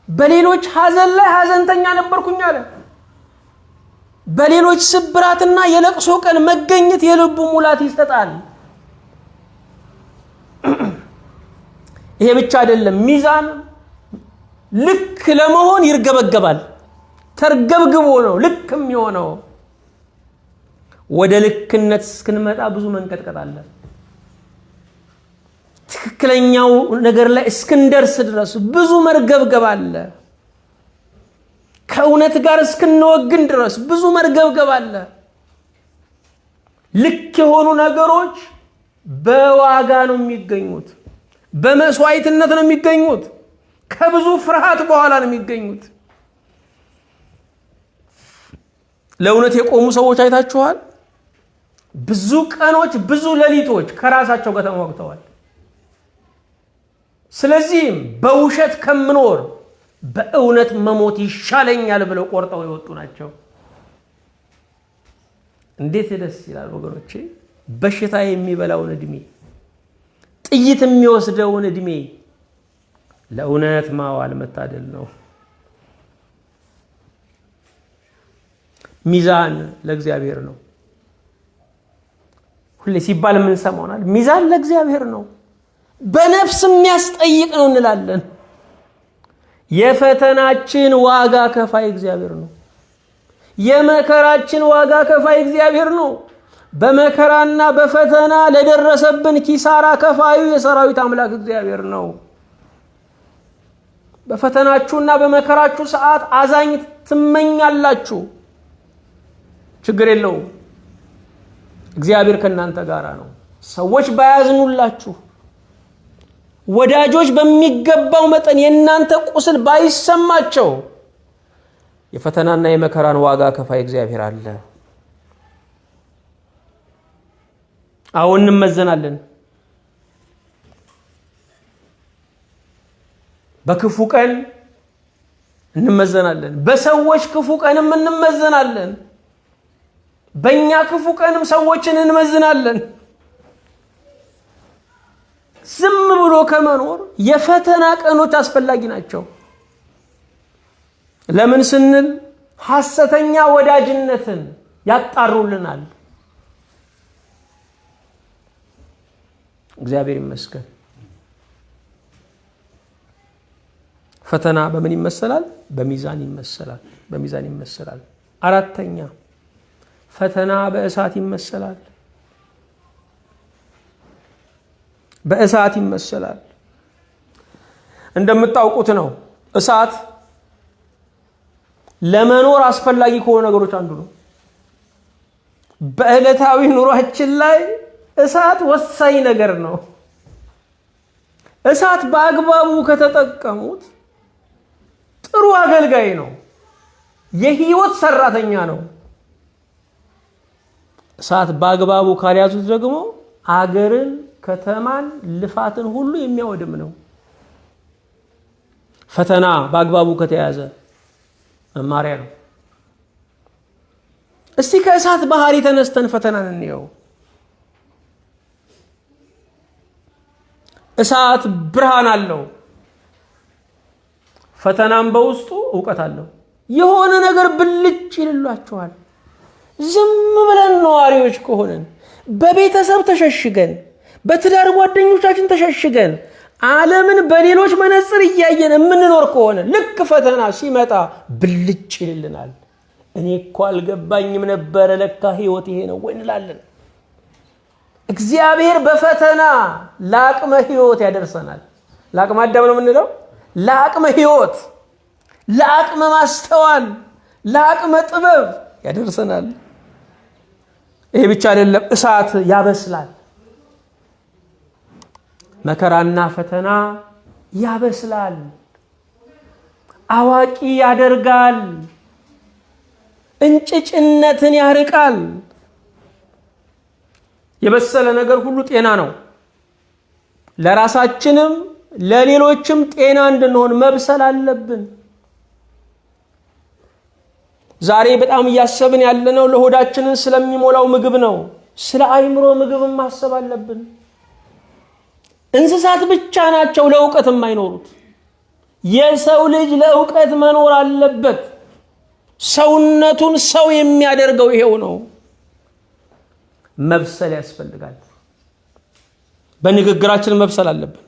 በሌሎች ሐዘን ላይ ሐዘንተኛ ነበርኩኝ አለ። በሌሎች ስብራትና የለቅሶ ቀን መገኘት የልቡ ሙላት ይሰጣል። ይሄ ብቻ አይደለም፣ ሚዛን ልክ ለመሆን ይርገበገባል። ተርገብግቦ ነው ልክ የሚሆነው። ወደ ልክነት እስክንመጣ ብዙ መንቀጥቀጥ አለ። ትክክለኛው ነገር ላይ እስክንደርስ ድረስ ብዙ መርገብገብ አለ። ከእውነት ጋር እስክንወግን ድረስ ብዙ መርገብገብ አለ። ልክ የሆኑ ነገሮች በዋጋ ነው የሚገኙት፣ በመስዋዕትነት ነው የሚገኙት፣ ከብዙ ፍርሃት በኋላ ነው የሚገኙት። ለእውነት የቆሙ ሰዎች አይታችኋል። ብዙ ቀኖች ብዙ ሌሊቶች ከራሳቸው ጋር ተሟግተዋል። ስለዚህም በውሸት ከምኖር በእውነት መሞት ይሻለኛል ብለው ቆርጠው የወጡ ናቸው። እንዴት ደስ ይላል ወገኖቼ! በሽታ የሚበላውን እድሜ፣ ጥይት የሚወስደውን እድሜ ለእውነት ማዋል መታደል ነው። ሚዛን ለእግዚአብሔር ነው። ሁሌ ሲባል ምን ሰማውናል? ሚዛን ለእግዚአብሔር ነው፣ በነፍስ የሚያስጠይቅ ነው እንላለን። የፈተናችን ዋጋ ከፋይ እግዚአብሔር ነው። የመከራችን ዋጋ ከፋይ እግዚአብሔር ነው። በመከራና በፈተና ለደረሰብን ኪሳራ ከፋዩ የሰራዊት አምላክ እግዚአብሔር ነው። በፈተናችሁና በመከራችሁ ሰዓት አዛኝ ትመኛላችሁ፣ ችግር የለውም። እግዚአብሔር ከእናንተ ጋር ነው። ሰዎች ባያዝኑላችሁ፣ ወዳጆች በሚገባው መጠን የእናንተ ቁስል ባይሰማቸው፣ የፈተናና የመከራን ዋጋ ከፋይ እግዚአብሔር አለ። አሁን እንመዘናለን። በክፉ ቀን እንመዘናለን፣ በሰዎች ክፉ ቀንም እንመዘናለን፣ በእኛ ክፉ ቀንም ሰዎችን እንመዝናለን። ዝም ብሎ ከመኖር የፈተና ቀኖች አስፈላጊ ናቸው። ለምን ስንል ሐሰተኛ ወዳጅነትን ያጣሩልናል። እግዚአብሔር ይመስገን። ፈተና በምን ይመሰላል? በሚዛን ይመሰላል። በሚዛን ይመሰላል። አራተኛ ፈተና በእሳት ይመሰላል። በእሳት ይመሰላል። እንደምታውቁት ነው እሳት ለመኖር አስፈላጊ ከሆኑ ነገሮች አንዱ ነው። በዕለታዊ ኑሯችን ላይ እሳት ወሳኝ ነገር ነው። እሳት በአግባቡ ከተጠቀሙት ጥሩ አገልጋይ ነው፣ የህይወት ሰራተኛ ነው። እሳት በአግባቡ ካልያዙት ደግሞ አገርን፣ ከተማን፣ ልፋትን ሁሉ የሚያወድም ነው። ፈተና በአግባቡ ከተያዘ መማሪያ ነው። እስቲ ከእሳት ባህሪ ተነስተን ፈተናን እንየው። እሳት ብርሃን አለው፣ ፈተናም በውስጡ ዕውቀት አለው። የሆነ ነገር ብልጭ ይልላችኋል። ዝም ብለን ነዋሪዎች ከሆነን በቤተሰብ ተሸሽገን፣ በትዳር ጓደኞቻችን ተሸሽገን ዓለምን በሌሎች መነጽር እያየን የምንኖር ከሆነ ልክ ፈተና ሲመጣ ብልጭ ይልልናል። እኔ እኮ አልገባኝም ነበረ፣ ለካ ህይወት ይሄ ነው ወይ እንላለን። እግዚአብሔር በፈተና ለአቅመ ህይወት ያደርሰናል። ለአቅመ አዳም ነው የምንለው፣ ለአቅመ ህይወት፣ ለአቅመ ማስተዋል፣ ለአቅመ ጥበብ ያደርሰናል። ይሄ ብቻ አይደለም፣ እሳት ያበስላል። መከራና ፈተና ያበስላል፣ አዋቂ ያደርጋል፣ እንጭጭነትን ያርቃል። የበሰለ ነገር ሁሉ ጤና ነው። ለራሳችንም ለሌሎችም ጤና እንድንሆን መብሰል አለብን። ዛሬ በጣም እያሰብን ያለነው ለሆዳችንን ስለሚሞላው ምግብ ነው። ስለ አእምሮ ምግብም ማሰብ አለብን። እንስሳት ብቻ ናቸው ለእውቀት የማይኖሩት። የሰው ልጅ ለእውቀት መኖር አለበት። ሰውነቱን ሰው የሚያደርገው ይሄው ነው። መብሰል ያስፈልጋል። በንግግራችን መብሰል አለብን።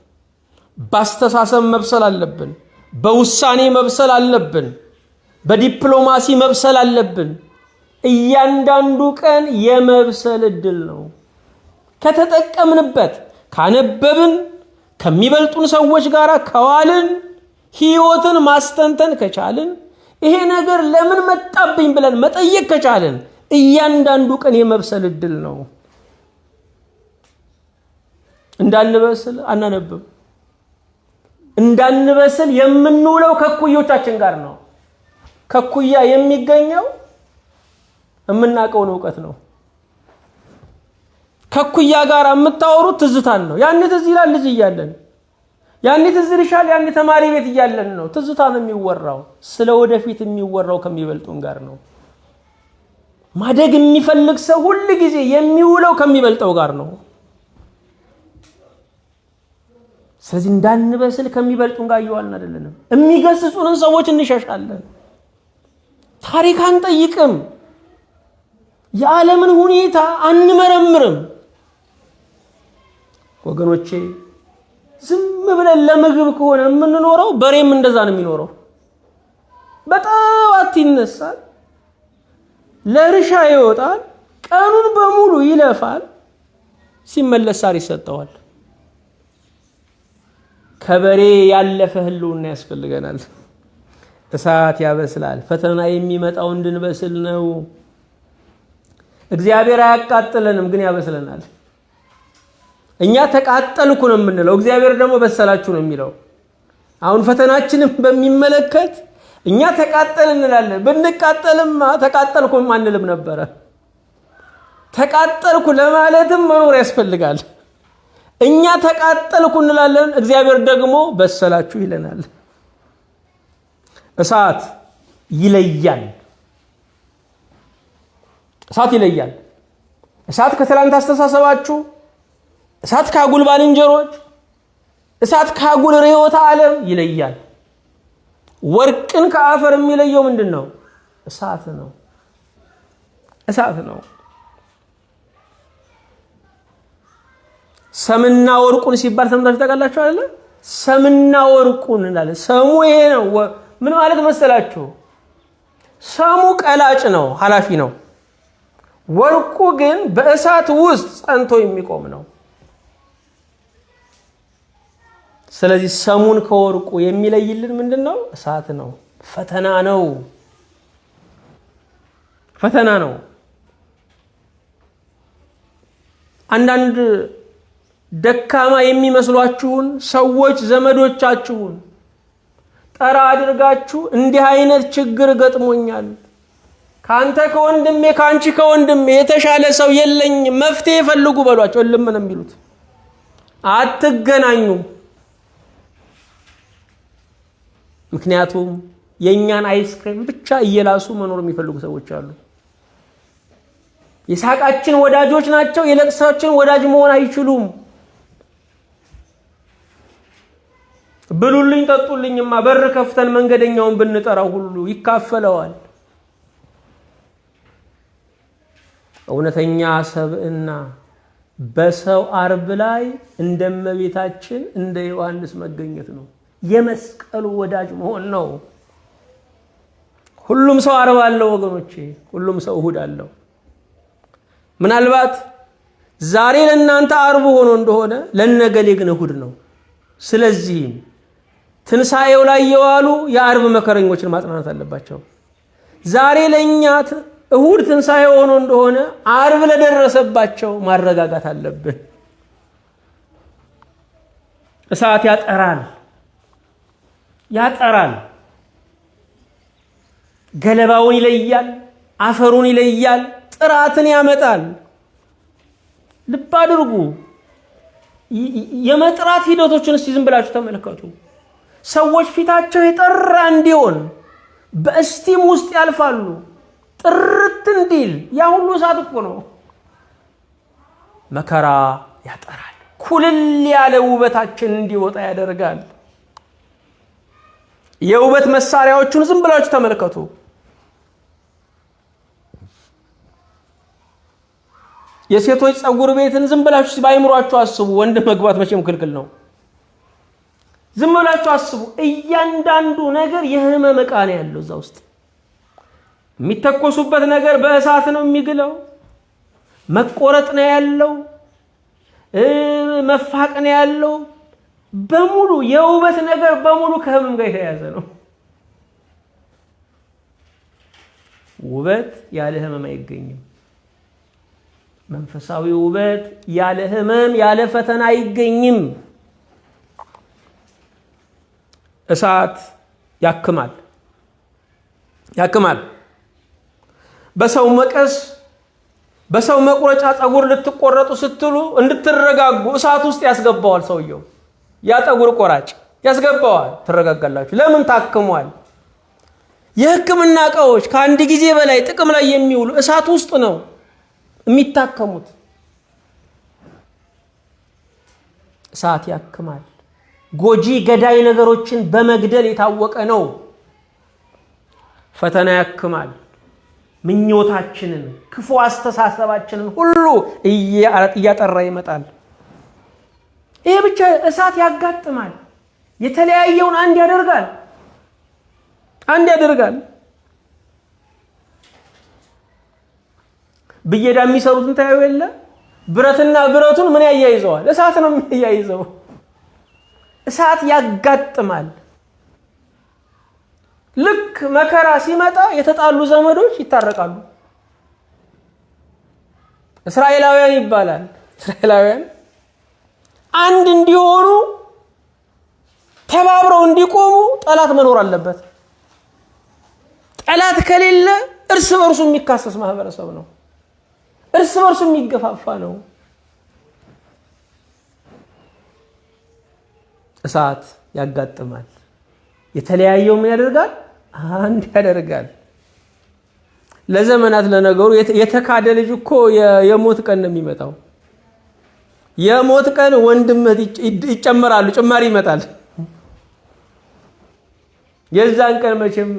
በአስተሳሰብ መብሰል አለብን። በውሳኔ መብሰል አለብን። በዲፕሎማሲ መብሰል አለብን። እያንዳንዱ ቀን የመብሰል እድል ነው። ከተጠቀምንበት፣ ካነበብን፣ ከሚበልጡን ሰዎች ጋር ከዋልን፣ ህይወትን ማስተንተን ከቻልን፣ ይሄ ነገር ለምን መጣብኝ ብለን መጠየቅ ከቻልን እያንዳንዱ ቀን የመብሰል እድል ነው። እንዳንበስል አናነብም። እንዳንበስል የምንውለው ከኩዮቻችን ጋር ነው። ከኩያ የሚገኘው የምናውቀውን ዕውቀት ነው። ከኩያ ጋር የምታወሩት ትዝታን ነው። ያኔ ትዝ ይላል ልጅ እያለን፣ ያኔ ትዝ ይልሻል ያኔ ተማሪ ቤት እያለን ነው። ትዝታ ነው የሚወራው። ስለ ወደፊት የሚወራው ከሚበልጡን ጋር ነው። ማደግ የሚፈልግ ሰው ሁሉ ጊዜ የሚውለው ከሚበልጠው ጋር ነው። ስለዚህ እንዳንበስል ከሚበልጡን ጋር እየዋልን አይደለንም። የሚገስጹንን ሰዎች እንሸሻለን። ታሪክ አንጠይቅም። የዓለምን ሁኔታ አንመረምርም። ወገኖቼ ዝም ብለን ለምግብ ከሆነ የምንኖረው በሬም እንደዛ ነው የሚኖረው። በጠዋት ይነሳል፣ ለእርሻ ይወጣል፣ ቀኑን በሙሉ ይለፋል፣ ሲመለስ ሳር ይሰጠዋል። ከበሬ ያለፈ ህልውና ያስፈልገናል። እሳት ያበስላል። ፈተና የሚመጣው እንድንበስል ነው። እግዚአብሔር አያቃጥለንም፣ ግን ያበስለናል። እኛ ተቃጠልኩ ነው የምንለው፣ እግዚአብሔር ደግሞ በሰላችሁ ነው የሚለው። አሁን ፈተናችንን በሚመለከት እኛ ተቃጠል እንላለን። ብንቃጠልማ ተቃጠልኩም አንልም ነበረ። ተቃጠልኩ ለማለትም መኖር ያስፈልጋል። እኛ ተቃጠልኩ እንላለን፣ እግዚአብሔር ደግሞ በሰላችሁ ይለናል። እሳት ይለያል። እሳት ይለያል። እሳት ከትላንት አስተሳሰባችሁ፣ እሳት ከአጉል ባልንጀሮች፣ እሳት ከአጉል ርዕዮተ ዓለም ይለያል። ወርቅን ከአፈር የሚለየው ምንድን ነው? እሳት ነው። እሳት ነው። ሰምና ወርቁን ሲባል ሰምታችሁ ታውቃላችሁ አይደል? ሰምና ወርቁን እንዳለ ሰሙ ይሄ ነው። ምን ማለት መሰላችሁ? ሰሙ ቀላጭ ነው፣ ኃላፊ ነው። ወርቁ ግን በእሳት ውስጥ ጸንቶ የሚቆም ነው። ስለዚህ ሰሙን ከወርቁ የሚለይልን ምንድን ነው? እሳት ነው። ፈተና ነው። ፈተና ነው። አንዳንድ ደካማ የሚመስሏችሁን ሰዎች ዘመዶቻችሁን ጠራ አድርጋችሁ እንዲህ አይነት ችግር ገጥሞኛል፣ ካንተ ከወንድሜ ካንቺ ከወንድሜ የተሻለ ሰው የለኝም፣ መፍትሄ ፈልጉ በሏቸው። እልም ነው የሚሉት። አትገናኙም። ምክንያቱም የኛን አይስክሬም ብቻ እየላሱ መኖር የሚፈልጉ ሰዎች አሉ። የሳቃችን ወዳጆች ናቸው፣ የለቅሳችን ወዳጅ መሆን አይችሉም። ብሉልኝ ጠጡልኝማ በር ከፍተን መንገደኛውን ብንጠራው ሁሉ ይካፈለዋል። እውነተኛ ሰብዕና በሰው አርብ ላይ እንደ እመቤታችን እንደ ዮሐንስ መገኘት ነው። የመስቀሉ ወዳጅ መሆን ነው። ሁሉም ሰው አርብ አለው ወገኖቼ፣ ሁሉም ሰው እሁድ አለው። ምናልባት ዛሬ ለእናንተ አርብ ሆኖ እንደሆነ ለነገሌ ግን እሁድ ነው። ስለዚህም ትንሣኤው ላይ የዋሉ የአርብ መከረኞችን ማጽናናት አለባቸው። ዛሬ ለእኛ እሁድ ትንሣኤ ሆኖ እንደሆነ አርብ ለደረሰባቸው ማረጋጋት አለብን። እሳት ያጠራል፣ ያጠራል። ገለባውን ይለያል፣ አፈሩን ይለያል፣ ጥራትን ያመጣል። ልብ አድርጉ። የመጥራት ሂደቶችን እስቲ ዝም ብላችሁ ተመልከቱ። ሰዎች ፊታቸው የጠራ እንዲሆን በእስቲም ውስጥ ያልፋሉ። ጥርት እንዲል ያ ሁሉ እሳት እኮ ነው። መከራ ያጠራል። ኩልል ያለ ውበታችን እንዲወጣ ያደርጋል። የውበት መሳሪያዎቹን ዝም ብላችሁ ተመልከቱ። የሴቶች ጸጉር ቤትን ዝም ብላችሁ ባይምሯችሁ አስቡ። ወንድ መግባት መቼም ክልክል ነው። ዝም ብላችሁ አስቡ። እያንዳንዱ ነገር የህመም ዕቃ ነው ያለው እዛ ውስጥ። የሚተኮሱበት ነገር በእሳት ነው የሚግለው። መቆረጥ ነው ያለው፣ መፋቅ ነው ያለው። በሙሉ የውበት ነገር በሙሉ ከህመም ጋር የተያያዘ ነው። ውበት ያለ ህመም አይገኝም። መንፈሳዊ ውበት ያለ ህመም ያለ ፈተና አይገኝም። እሳት ያክማል፣ ያክማል። በሰው መቀስ በሰው መቁረጫ ጸጉር ልትቆረጡ ስትሉ እንድትረጋጉ እሳት ውስጥ ያስገባዋል ሰውየው። ያ ጸጉር ቆራጭ ያስገባዋል። ትረጋጋላችሁ። ለምን? ታክሟል። የህክምና ዕቃዎች ከአንድ ጊዜ በላይ ጥቅም ላይ የሚውሉ እሳት ውስጥ ነው የሚታከሙት። እሳት ያክማል። ጎጂ ገዳይ ነገሮችን በመግደል የታወቀ ነው። ፈተና ያክማል። ምኞታችንን፣ ክፉ አስተሳሰባችንን ሁሉ እያጠራ ይመጣል። ይሄ ብቻ እሳት ያጋጥማል። የተለያየውን አንድ ያደርጋል፣ አንድ ያደርጋል። ብየዳ የሚሰሩትን ታዩ የለ? ብረትና ብረቱን ምን ያያይዘዋል? እሳት ነው የሚያያይዘው። እሳት ያጋጥማል። ልክ መከራ ሲመጣ የተጣሉ ዘመዶች ይታረቃሉ። እስራኤላውያን ይባላል። እስራኤላውያን አንድ እንዲሆኑ ተባብረው እንዲቆሙ ጠላት መኖር አለበት። ጠላት ከሌለ እርስ በርሱ የሚካሰስ ማህበረሰብ ነው። እርስ በርሱ የሚገፋፋ ነው። እሳት ያጋጥማል። የተለያየው ምን ያደርጋል? አንድ ያደርጋል። ለዘመናት ለነገሩ የተካደ ልጅ እኮ የሞት ቀን ነው የሚመጣው። የሞት ቀን ወንድምህ ይጨመራሉ፣ ጭማሪ ይመጣል። የዛን ቀን መቼም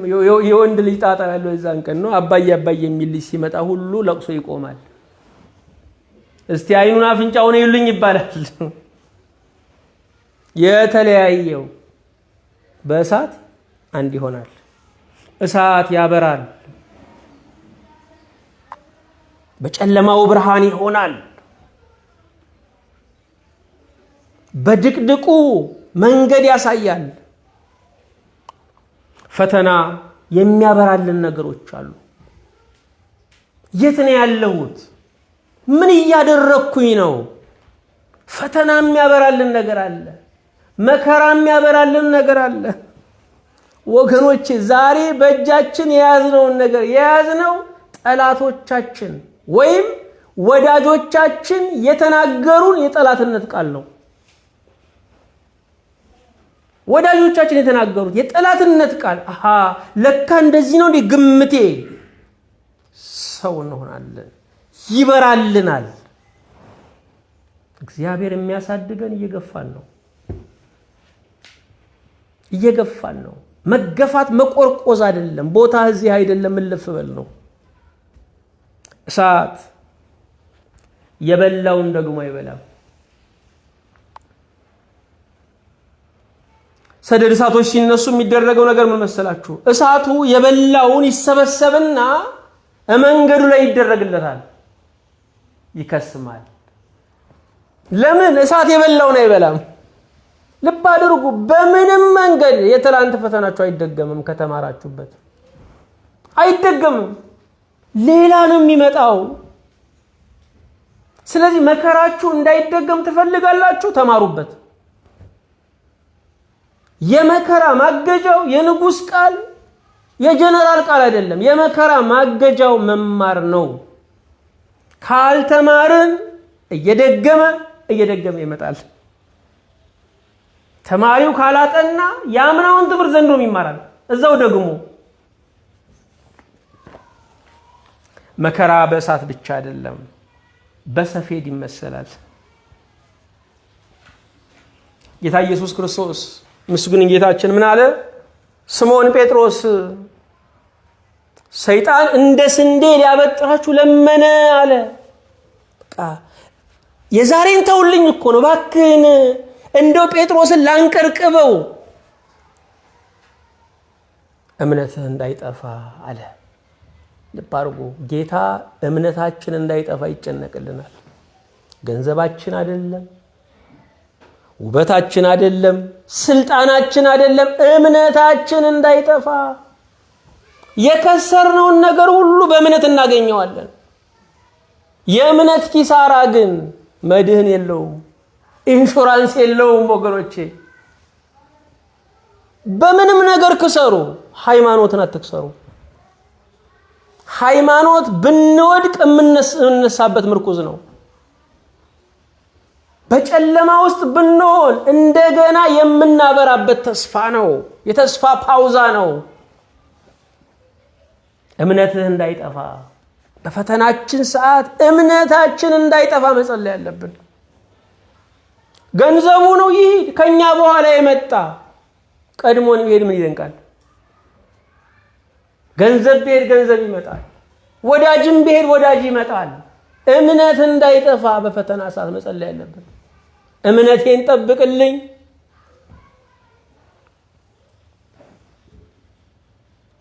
የወንድ ልጅ ጣጣ ያለው የዛን ቀን ነው። አባዬ አባዬ የሚል ልጅ ሲመጣ ሁሉ ለቅሶ ይቆማል። እስቲ አይኑን አፍንጫውን ይሉኝ ይባላል። የተለያየው በእሳት አንድ ይሆናል። እሳት ያበራል፣ በጨለማው ብርሃን ይሆናል። በድቅድቁ መንገድ ያሳያል። ፈተና የሚያበራልን ነገሮች አሉ። የት ነው ያለሁት? ምን እያደረኩኝ ነው? ፈተና የሚያበራልን ነገር አለ። መከራ የሚያበራልን ነገር አለ። ወገኖቼ ዛሬ በእጃችን የያዝነውን ነገር የያዝነው ጠላቶቻችን ወይም ወዳጆቻችን የተናገሩን የጠላትነት ቃል ነው። ወዳጆቻችን የተናገሩት የጠላትነት ቃል ለካ እንደዚህ ነው እንዴ ግምቴ። ሰው እንሆናለን፣ ይበራልናል። እግዚአብሔር የሚያሳድገን እየገፋን ነው፣ እየገፋን ነው። መገፋት መቆርቆዝ አይደለም፣ ቦታ እዚህ አይደለም፣ እልፍ በል ነው። እሳት የበላውን ደግሞ አይበላም። ሰደድ እሳቶች ሲነሱ የሚደረገው ነገር ምን መሰላችሁ? እሳቱ የበላውን ይሰበሰብና መንገዱ ላይ ይደረግለታል፣ ይከስማል። ለምን? እሳት የበላውን አይበላም። ልብ አድርጉ። በምንም መንገድ የትላንት ፈተናችሁ አይደገምም። ከተማራችሁበት አይደገምም፣ ሌላ ነው የሚመጣው። ስለዚህ መከራችሁ እንዳይደገም ትፈልጋላችሁ፣ ተማሩበት። የመከራ ማገጃው የንጉስ ቃል የጀነራል ቃል አይደለም። የመከራ ማገጃው መማር ነው። ካልተማርን እየደገመ ይመጣል። ተማሪው ካላጠና ያምናውን ትምህርት ዘንድሮም ይማራል እዛው ደግሞ። መከራ በእሳት ብቻ አይደለም፣ በሰፌድ ይመሰላል። ጌታ ኢየሱስ ክርስቶስ ምስጉን ጌታችን ምን አለ? ስምዖን ጴጥሮስ ሰይጣን እንደ ስንዴ ሊያበጥራችሁ ለመነ አለ። በቃ የዛሬን ተውልኝ እኮ ነው፣ እባክህን እንደው ጴጥሮስን ላንቀርቅበው፣ እምነትህ እንዳይጠፋ አለ። ልብ አድርጉ። ጌታ እምነታችን እንዳይጠፋ ይጨነቅልናል። ገንዘባችን አይደለም፣ ውበታችን አይደለም፣ ስልጣናችን አይደለም፣ እምነታችን እንዳይጠፋ። የከሰርነውን ነገር ሁሉ በእምነት እናገኘዋለን። የእምነት ኪሳራ ግን መድህን የለውም፣ ኢንሹራንስ የለውም። ወገኖቼ በምንም ነገር ክሰሩ፣ ሃይማኖትን አትክሰሩ። ሃይማኖት ብንወድቅ የምንነሳበት ምርኩዝ ነው። በጨለማ ውስጥ ብንሆን እንደገና የምናበራበት ተስፋ ነው። የተስፋ ፓውዛ ነው። እምነትህ እንዳይጠፋ፣ በፈተናችን ሰዓት እምነታችን እንዳይጠፋ መጸለይ ያለብን። ገንዘቡ ነው ይሄድ፣ ከኛ በኋላ የመጣ ቀድሞን ቢሄድ ምን ይደንቃል? ገንዘብ ቢሄድ ገንዘብ ይመጣል፣ ወዳጅም ቢሄድ ወዳጅ ይመጣል። እምነት እንዳይጠፋ በፈተና ሰዓት መጸለይ ያለብን። እምነቴን ጠብቅልኝ።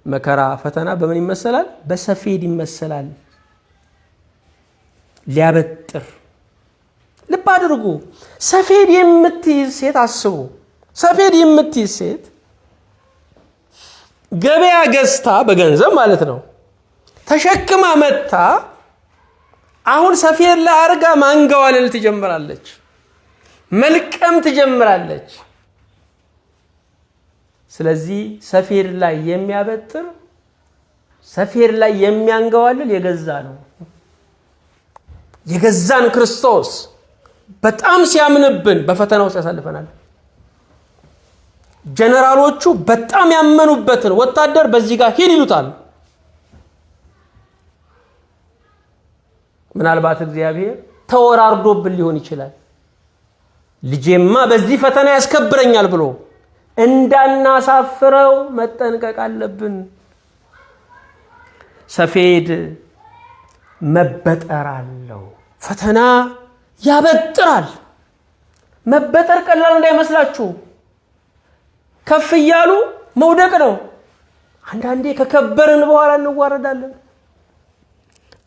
መከራ ፈተና በምን ይመሰላል? በሰፌድ ይመሰላል፣ ሊያበጥር። ልብ አድርጉ። ሰፌድ የምትይዝ ሴት አስቡ። ሰፌድ የምትይዝ ሴት ገበያ ገዝታ በገንዘብ ማለት ነው ተሸክማ መታ አሁን ሰፌድ ላይ አርጋ ማንገዋለል ትጀምራለች፣ መልቀም ትጀምራለች። ስለዚህ ሰፌድ ላይ የሚያበጥር ሰፌድ ላይ የሚያንገዋልል የገዛ ነው። የገዛን ክርስቶስ በጣም ሲያምንብን በፈተና ውስጥ ያሳልፈናል። ጀነራሎቹ በጣም ያመኑበትን ወታደር በዚህ ጋር ሂድ ይሉታል። ምናልባት እግዚአብሔር ተወራርዶብን ሊሆን ይችላል። ልጄማ በዚህ ፈተና ያስከብረኛል ብሎ እንዳናሳፍረው መጠንቀቅ አለብን። ሰፌድ መበጠር አለው። ፈተና ያበጥራል። መበጠር ቀላል እንዳይመስላችሁ። ከፍ እያሉ መውደቅ ነው። አንዳንዴ ከከበርን በኋላ እንዋረዳለን።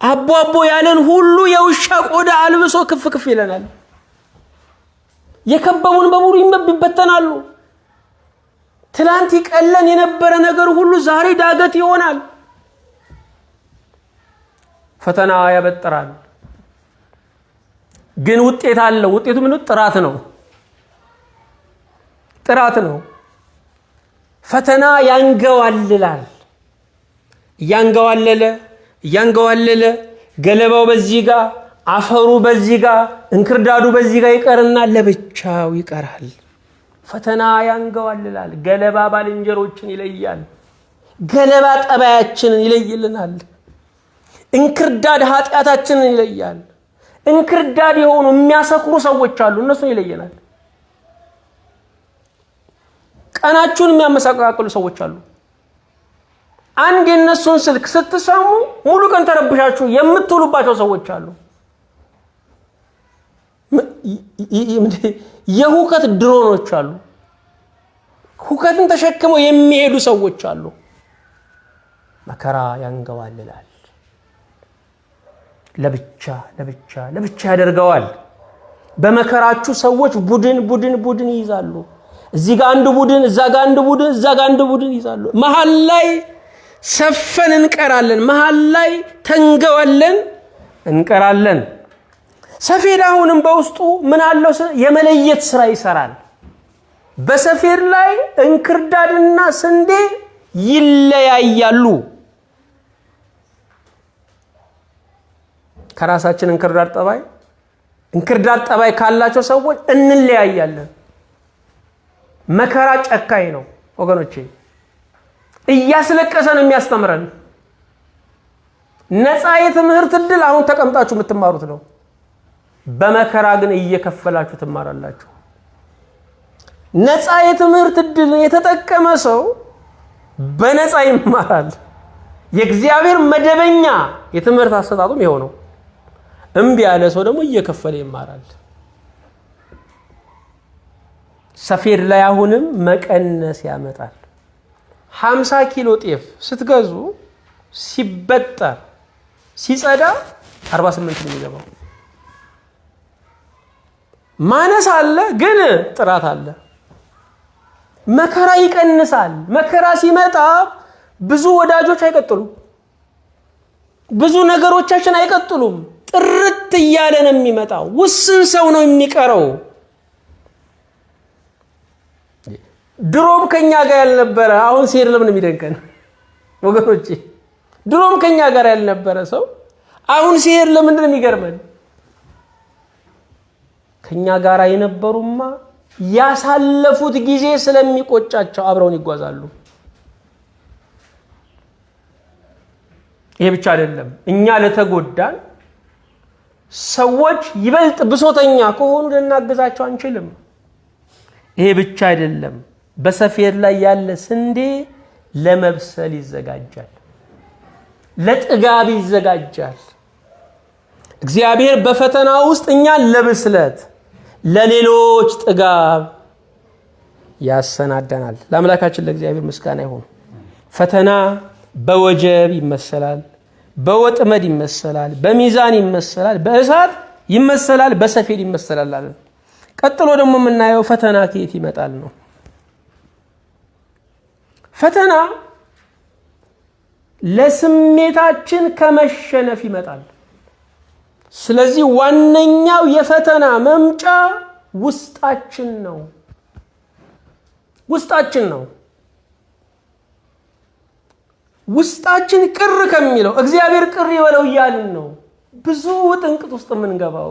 አቦ አቦ ያለን ሁሉ የውሻ ቆዳ አልብሶ ክፍ ክፍ ይለናል። የከበቡን በሙሉ ይበተናሉ። ትላንት ይቀለን የነበረ ነገር ሁሉ ዛሬ ዳገት ይሆናል። ፈተና ያበጥራል፣ ግን ውጤት አለው። ውጤቱ ምን? ጥራት ነው። ጥራት ነው። ፈተና ያንገዋልላል። እያንገዋለለ ገለባው በዚህ ጋር፣ አፈሩ በዚህ ጋር፣ እንክርዳዱ በዚህ ጋር ይቀርና ለብቻው ይቀራል። ፈተና ያንገዋልላል። ገለባ ባልንጀሮችን ይለያል። ገለባ ጠባያችንን ይለይልናል። እንክርዳድ ኃጢአታችንን ይለያል። እንክርዳድ የሆኑ የሚያሰክሩ ሰዎች አሉ፣ እነሱን ይለየናል። ቀናችሁን የሚያመሳቅሉ ሰዎች አሉ። አንድ የነሱን ስልክ ስትሰሙ ሙሉ ቀን ተረብሻችሁ የምትውሉባቸው ሰዎች አሉ። የሁከት ድሮኖች አሉ። ሁከትን ተሸክመው የሚሄዱ ሰዎች አሉ። መከራ ያንገዋልላል። ለብቻ ያደርገዋል። በመከራችሁ ሰዎች ቡድን ይይዛሉ። እዚህ ጋር አንድ ቡድን፣ እዛ ጋር አንድ ቡድን፣ እዛ ጋር አንድ ቡድን ይይዛሉ። መሃል ላይ ሰፈን እንቀራለን። መሃል ላይ ተንገዋለን እንቀራለን። ሰፌድ አሁንም በውስጡ ምን አለው? የመለየት ስራ ይሰራል። በሰፌድ ላይ እንክርዳድና ስንዴ ይለያያሉ። ከራሳችን እንክርዳድ ጠባይ ካላቸው ሰዎች እንለያያለን። መከራ ጨካኝ ነው ወገኖቼ። እያስለቀሰ ነው የሚያስተምረን። ነፃ የትምህርት ዕድል አሁን ተቀምጣችሁ የምትማሩት ነው። በመከራ ግን እየከፈላችሁ ትማራላችሁ። ነፃ የትምህርት ዕድል የተጠቀመ ሰው በነፃ ይማራል። የእግዚአብሔር መደበኛ የትምህርት አሰጣጡም ይኸው ነው። እምቢ ያለ ሰው ደግሞ እየከፈለ ይማራል። ሰፌድ ላይ አሁንም መቀነስ ያመጣል። 50 ኪሎ ጤፍ ስትገዙ ሲበጠር ሲጸዳ 48 ነው የሚገባው። ማነስ አለ፣ ግን ጥራት አለ። መከራ ይቀንሳል። መከራ ሲመጣ ብዙ ወዳጆች አይቀጥሉም። ብዙ ነገሮቻችን አይቀጥሉም። ጥርት እያለ ነው የሚመጣው። ውስን ሰው ነው የሚቀረው። ድሮም ከኛ ጋር ያልነበረ አሁን ሲሄድ ለምን የሚደንቀን ወገኖቼ? ድሮም ከኛ ጋር ያልነበረ ሰው አሁን ሲሄድ ለምንድን ነው የሚገርመን? ከኛ ጋር የነበሩማ ያሳለፉት ጊዜ ስለሚቆጫቸው አብረውን ይጓዛሉ። ይሄ ብቻ አይደለም። እኛ ለተጎዳን ሰዎች ይበልጥ ብሶተኛ ከሆኑ ልናግዛቸው አንችልም። ይሄ ብቻ አይደለም። በሰፌድ ላይ ያለ ስንዴ ለመብሰል ይዘጋጃል፣ ለጥጋብ ይዘጋጃል። እግዚአብሔር በፈተና ውስጥ እኛን ለብስለት ለሌሎች ጥጋብ ያሰናዳናል። ለአምላካችን ለእግዚአብሔር ምስጋና ይሁን። ፈተና በወጀብ ይመሰላል፣ በወጥመድ ይመሰላል፣ በሚዛን ይመሰላል፣ በእሳት ይመሰላል፣ በሰፌድ ይመሰላል አለ። ቀጥሎ ደግሞ የምናየው ፈተና ከየት ይመጣል ነው። ፈተና ለስሜታችን ከመሸነፍ ይመጣል። ስለዚህ ዋነኛው የፈተና መምጫ ውስጣችን ነው። ውስጣችን ቅር ከሚለው እግዚአብሔር ቅር ይበለው እያልን ነው ብዙ ውጥንቅጥ ውስጥ የምንገባው።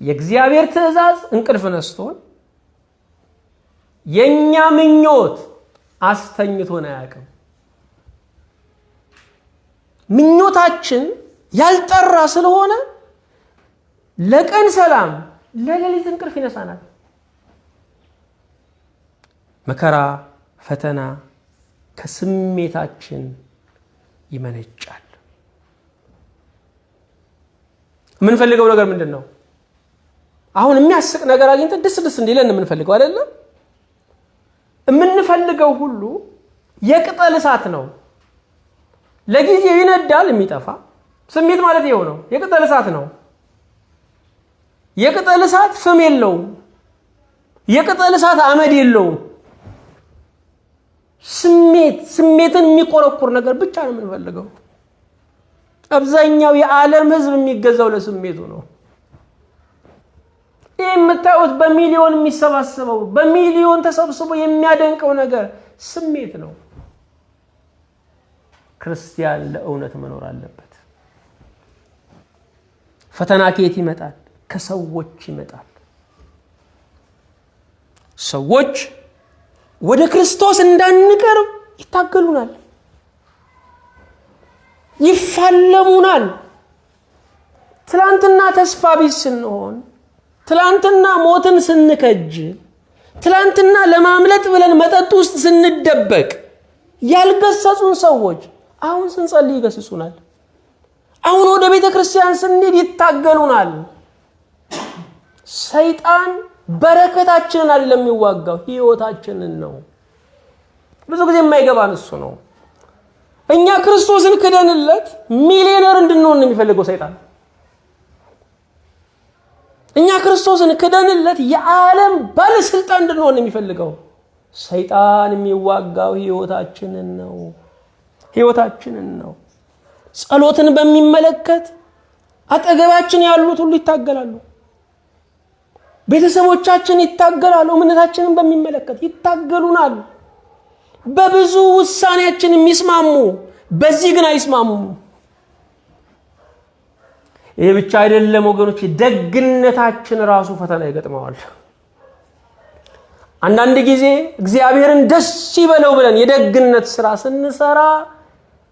የእግዚአብሔር ትእዛዝ እንቅልፍ ነስቶን የኛ ምኞት አስተኝቶን አያውቅም። ምኞታችን ያልጠራ ስለሆነ ለቀን ሰላም ለሌሊት እንቅልፍ ይነሳናል። መከራ ፈተና ከስሜታችን ይመነጫል። የምንፈልገው ነገር ምንድን ነው? አሁን የሚያስቅ ነገር አግኝተን ደስ እንዲለን የምንፈልገው አይደለም። የምንፈልገው ሁሉ የቅጠል እሳት ነው። ለጊዜው ይነዳል የሚጠፋ ስሜት ማለት ይኸው ነው። የቅጠል እሳት ነው። የቅጠል እሳት ፍም የለውም። የቅጠል እሳት አመድ የለውም። ስሜትን የሚቆረቁር ነገር ብቻ ነው የምንፈልገው። አብዛኛው የዓለም ሕዝብ የሚገዛው ለስሜቱ ነው። ይህ የምታዩት በሚሊዮን የሚሰባሰበው በሚሊዮን ተሰብስቦ የሚያደንቀው ነገር ስሜት ነው። ክርስቲያን ለእውነት መኖር አለበት። ፈተና ከየት ይመጣል? ከሰዎች ይመጣል። ሰዎች ወደ ክርስቶስ እንዳንቀርብ ይታገሉናል፣ ይፋለሙናል። ትላንትና ተስፋ ቢስ ስንሆን፣ ትላንትና ሞትን ስንከጅ፣ ትላንትና ለማምለጥ ብለን መጠጥ ውስጥ ስንደበቅ ያልገሰጹን ሰዎች አሁን ስንጸልይ ይገስጹናል። አሁን ወደ ቤተ ክርስቲያን ስንሄድ ይታገሉናል። ሰይጣን በረከታችንን አይደለም የሚዋጋው፣ ህይወታችንን ነው። ብዙ ጊዜ የማይገባን እሱ ነው። እኛ ክርስቶስን ክደንለት ሚሊዮነር እንድንሆን የሚፈልገው ሰይጣን። እኛ ክርስቶስን ክደንለት የዓለም ባለስልጣን እንድንሆን የሚፈልገው ሰይጣን። የሚዋጋው ህይወታችንን ነው፣ ህይወታችንን ነው። ጸሎትን በሚመለከት አጠገባችን ያሉት ሁሉ ይታገላሉ። ቤተሰቦቻችን ይታገላሉ። እምነታችንን በሚመለከት ይታገሉናል። በብዙ ውሳኔያችን የሚስማሙ፣ በዚህ ግን አይስማሙም። ይህ ብቻ አይደለም ወገኖች፣ ደግነታችን ራሱ ፈተና ይገጥመዋል። አንዳንድ ጊዜ እግዚአብሔርን ደስ ይበለው ብለን የደግነት ስራ ስንሰራ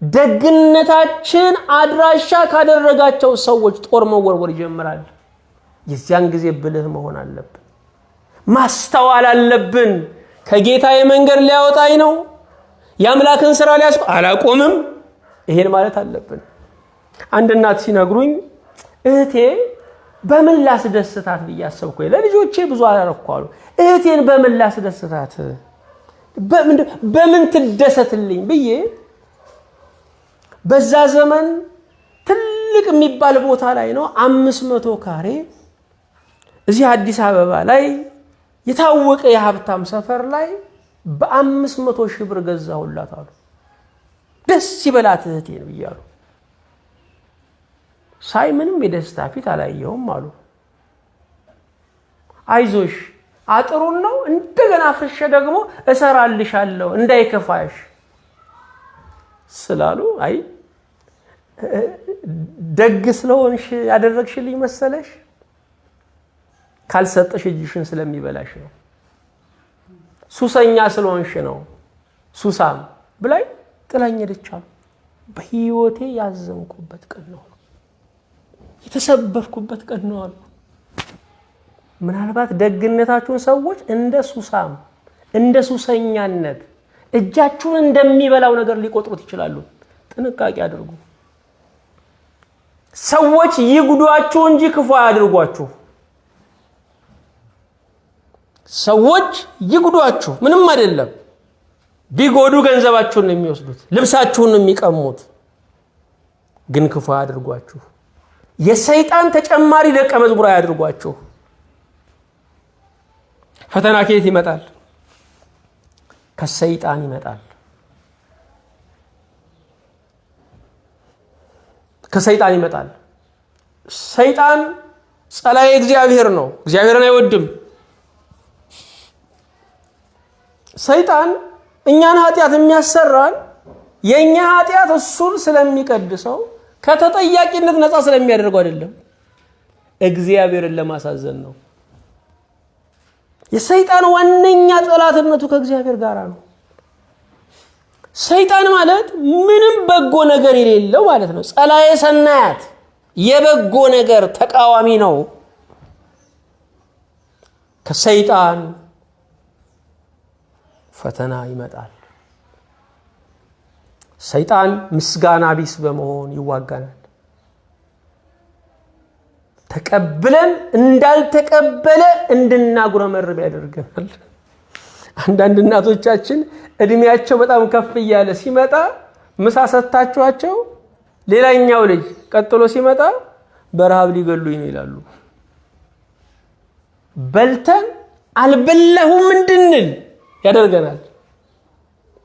ደግነታችን አድራሻ ካደረጋቸው ሰዎች ጦር መወርወር ይጀምራል። የዚያን ጊዜ ብልህ መሆን አለብን፣ ማስተዋል አለብን። ከጌታዬ መንገድ ሊያወጣኝ ነው፣ የአምላክን ስራ ሊያስቆ አላቆምም፣ ይሄን ማለት አለብን። አንድ እናት ሲነግሩኝ እህቴ በምን ላስደስታት ብዬ አሰብኩ። ለልጆቼ ብዙ አላረኳሉ። እህቴን በምን ላስደስታት፣ በምን ትደሰትልኝ ብዬ በዛ ዘመን ትልቅ የሚባል ቦታ ላይ ነው 500 ካሬ እዚህ አዲስ አበባ ላይ የታወቀ የሀብታም ሰፈር ላይ በ500 ሺህ ብር ገዛሁላት አሉ። ደስ ይበላት እህቴን ብያሉ። ሳይ ምንም የደስታ ፊት አላየሁም አሉ። አይዞሽ አጥሩን ነው እንደገና ፍሸ ደግሞ እሰራልሻለሁ እንዳይከፋሽ ስላሉ፣ አይ ደግ ስለሆንሽ ያደረግሽልኝ መሰለሽ? ካልሰጠሽ እጅሽን ስለሚበላሽ ነው። ሱሰኛ ስለሆንሽ ነው ሱሳም ብላይ ጥላኝ ሄደቻሉ። በህይወቴ ያዘንኩበት ቀን ነው፣ የተሰበርኩበት ቀን ነው አሉ። ምናልባት ደግነታችሁን ሰዎች እንደ ሱሳም እንደ ሱሰኛነት እጃችሁን እንደሚበላው ነገር ሊቆጥሩት ይችላሉ። ጥንቃቄ አድርጉ። ሰዎች ይጉዷችሁ እንጂ ክፉ አያድርጓችሁ። ሰዎች ይጉዷችሁ ምንም አይደለም። ቢጎዱ ገንዘባችሁን ነው የሚወስዱት፣ ልብሳችሁን ነው የሚቀሙት። ግን ክፉ አያድርጓችሁ። የሰይጣን ተጨማሪ ደቀ መዝሙር አያድርጓችሁ። ፈተና ከየት ይመጣል? ከሰይጣን ይመጣል። ከሰይጣን ይመጣል። ሰይጣን ጸላኤ እግዚአብሔር ነው፣ እግዚአብሔርን አይወድም። ሰይጣን እኛን ኃጢአት የሚያሰራን የኛ ኃጢአት እሱን ስለሚቀድሰው ከተጠያቂነት ነፃ ስለሚያደርገው አይደለም። እግዚአብሔርን ለማሳዘን ነው። የሰይጣን ዋነኛ ጠላትነቱ ከእግዚአብሔር ጋር ነው። ሰይጣን ማለት ምንም በጎ ነገር የሌለው ማለት ነው። ጸላኤ ሰናያት የበጎ ነገር ተቃዋሚ ነው። ከሰይጣን ፈተና ይመጣል። ሰይጣን ምስጋና ቢስ በመሆን ይዋጋናል። ተቀብለን እንዳልተቀበለ እንድናጉረመርብ ያደርገናል። አንዳንድ እናቶቻችን እድሜያቸው በጣም ከፍ እያለ ሲመጣ ምሳ ሰጥታችኋቸው ሌላኛው ልጅ ቀጥሎ ሲመጣ በረሃብ ሊገሉኝ ነው ይላሉ። በልተን አልበላሁም እንድንል ያደርገናል።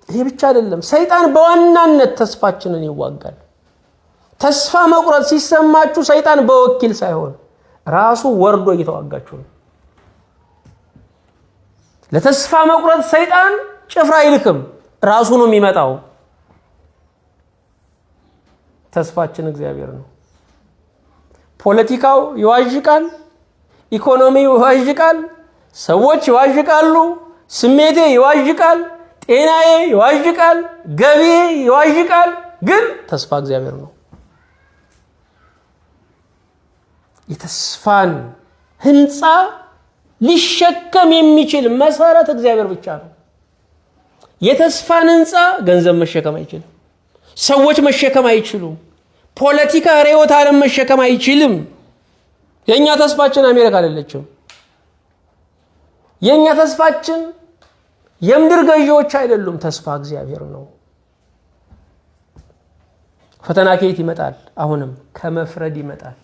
ይሄ ብቻ አይደለም፣ ሰይጣን በዋናነት ተስፋችንን ይዋጋል። ተስፋ መቁረጥ ሲሰማችሁ ሰይጣን በወኪል ሳይሆን ራሱ ወርዶ እየተዋጋችሁ ነው። ለተስፋ መቁረጥ ሰይጣን ጭፍራ አይልክም፣ ራሱ ነው የሚመጣው። ተስፋችን እግዚአብሔር ነው። ፖለቲካው ይዋዥቃል፣ ኢኮኖሚው ይዋዥቃል፣ ሰዎች ይዋዥቃሉ፣ ስሜቴ ይዋዥቃል፣ ጤናዬ ይዋዥቃል፣ ገቢዬ ይዋዥቃል። ግን ተስፋ እግዚአብሔር ነው። የተስፋን ህንፃ ሊሸከም የሚችል መሰረት እግዚአብሔር ብቻ ነው። የተስፋን ህንፃ ገንዘብ መሸከም አይችልም። ሰዎች መሸከም አይችሉም። ፖለቲካ ርዕዮተ ዓለም መሸከም አይችልም። የኛ ተስፋችን አሜሪካ አይደለችም። የኛ ተስፋችን የምድር ገዢዎች አይደሉም። ተስፋ እግዚአብሔር ነው። ፈተና ከየት ይመጣል? አሁንም ከመፍረድ ይመጣል።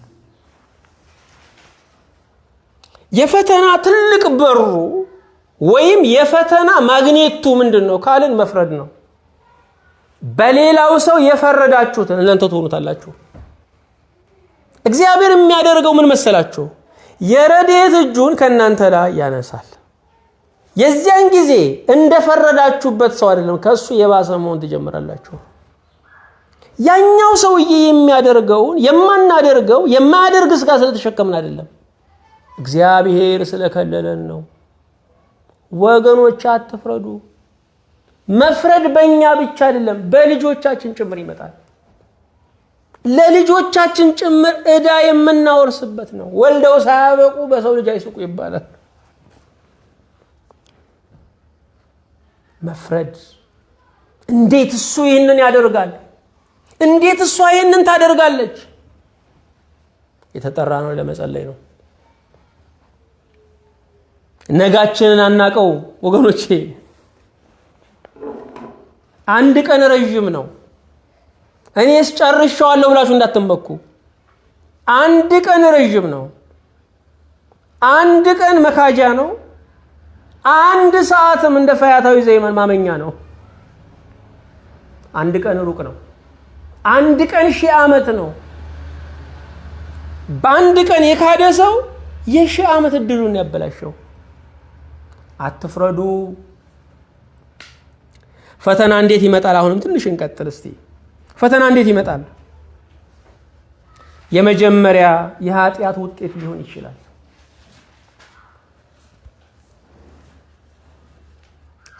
የፈተና ትልቅ በሩ ወይም የፈተና ማግኔቱ ምንድነው ካልን መፍረድ ነው። በሌላው ሰው የፈረዳችሁትን እናንተ ትሆኑታላችሁ። እግዚአብሔር የሚያደርገው ምን መሰላችሁ? የረድኤት እጁን ከእናንተ ላይ ያነሳል። የዚያን ጊዜ እንደፈረዳችሁበት ሰው አይደለም፣ ከሱ የባሰ መሆን ትጀምራላችሁ። ያኛው ሰውዬ የሚያደርገውን የማናደርገው የማያደርግ ስጋ ስለተሸከምን አይደለም፣ እግዚአብሔር ስለከለለን ነው። ወገኖች አትፍረዱ። መፍረድ በእኛ ብቻ አይደለም፣ በልጆቻችን ጭምር ይመጣል። ለልጆቻችን ጭምር ዕዳ የምናወርስበት ነው። ወልደው ሳያበቁ በሰው ልጅ አይስቁ ይባላል። መፍረድ እንዴት እሱ ይህንን ያደርጋል? እንዴት እሷ ይህንን ታደርጋለች? የተጠራ ነው ለመጸለይ ነው። ነጋችንን አናቀው ወገኖቼ። አንድ ቀን ረጅም ነው። እኔስ ጨርሻለሁ ብላችሁ እንዳትመኩ። አንድ ቀን ረጅም ነው። አንድ ቀን መካጃ ነው። አንድ ሰዓትም እንደ ፈያታዊ ዘይመን ማመኛ ነው። አንድ ቀን ሩቅ ነው። አንድ ቀን 1000 ዓመት ነው። በአንድ ቀን የካደ ሰው የ1000 ዓመት እድሉን ያበላሸው። አትፍረዱ። ፈተና እንዴት ይመጣል? አሁንም ትንሽ እንቀጥል እስቲ። ፈተና እንዴት ይመጣል? የመጀመሪያ የኃጢአት ውጤት ሊሆን ይችላል።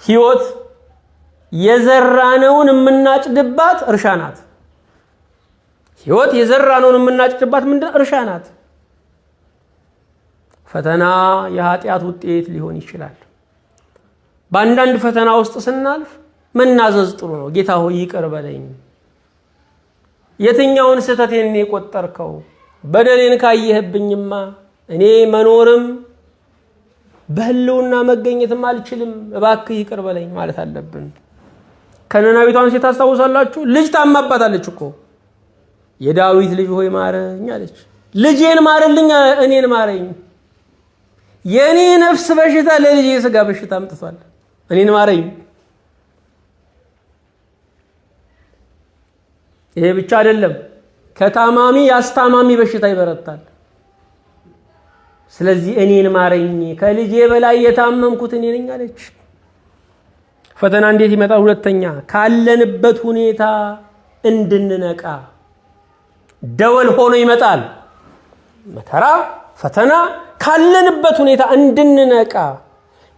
ሕይወት የዘራነውን የምናጭድባት እርሻ ናት። ሕይወት የዘራነውን የምናጭድባት ምንድነው? እርሻ ናት። ፈተና የኃጢአት ውጤት ሊሆን ይችላል። በአንዳንድ ፈተና ውስጥ ስናልፍ መናዘዝ ጥሩ ነው። ጌታ ሆይ ይቅር በለኝ፣ የትኛውን ስህተቴን የቆጠርከው? በደሌን ካየህብኝማ እኔ መኖርም በህልውና መገኘትም አልችልም፣ እባክህ ይቅር በለኝ ማለት አለብን። ከነናዊቷን ሴት ታስታውሳላችሁ? ልጅ ታማባታለች እኮ። የዳዊት ልጅ ሆይ ማረኝ አለች። ልጄን ማርልኝ፣ እኔን ማረኝ። የኔ ነፍስ በሽታ ለልጄ የሥጋ በሽታ አምጥቷል፣ እኔን ማረኝ። ይሄ ብቻ አይደለም፣ ከታማሚ ያስታማሚ በሽታ ይበረታል። ስለዚህ እኔን ማረኝ፣ ከልጄ በላይ የታመምኩት እኔ ነኝ አለች። ፈተና እንዴት ይመጣል? ሁለተኛ ካለንበት ሁኔታ እንድንነቃ ደወል ሆኖ ይመጣል። መከራ ፈተና ካለንበት ሁኔታ እንድንነቃ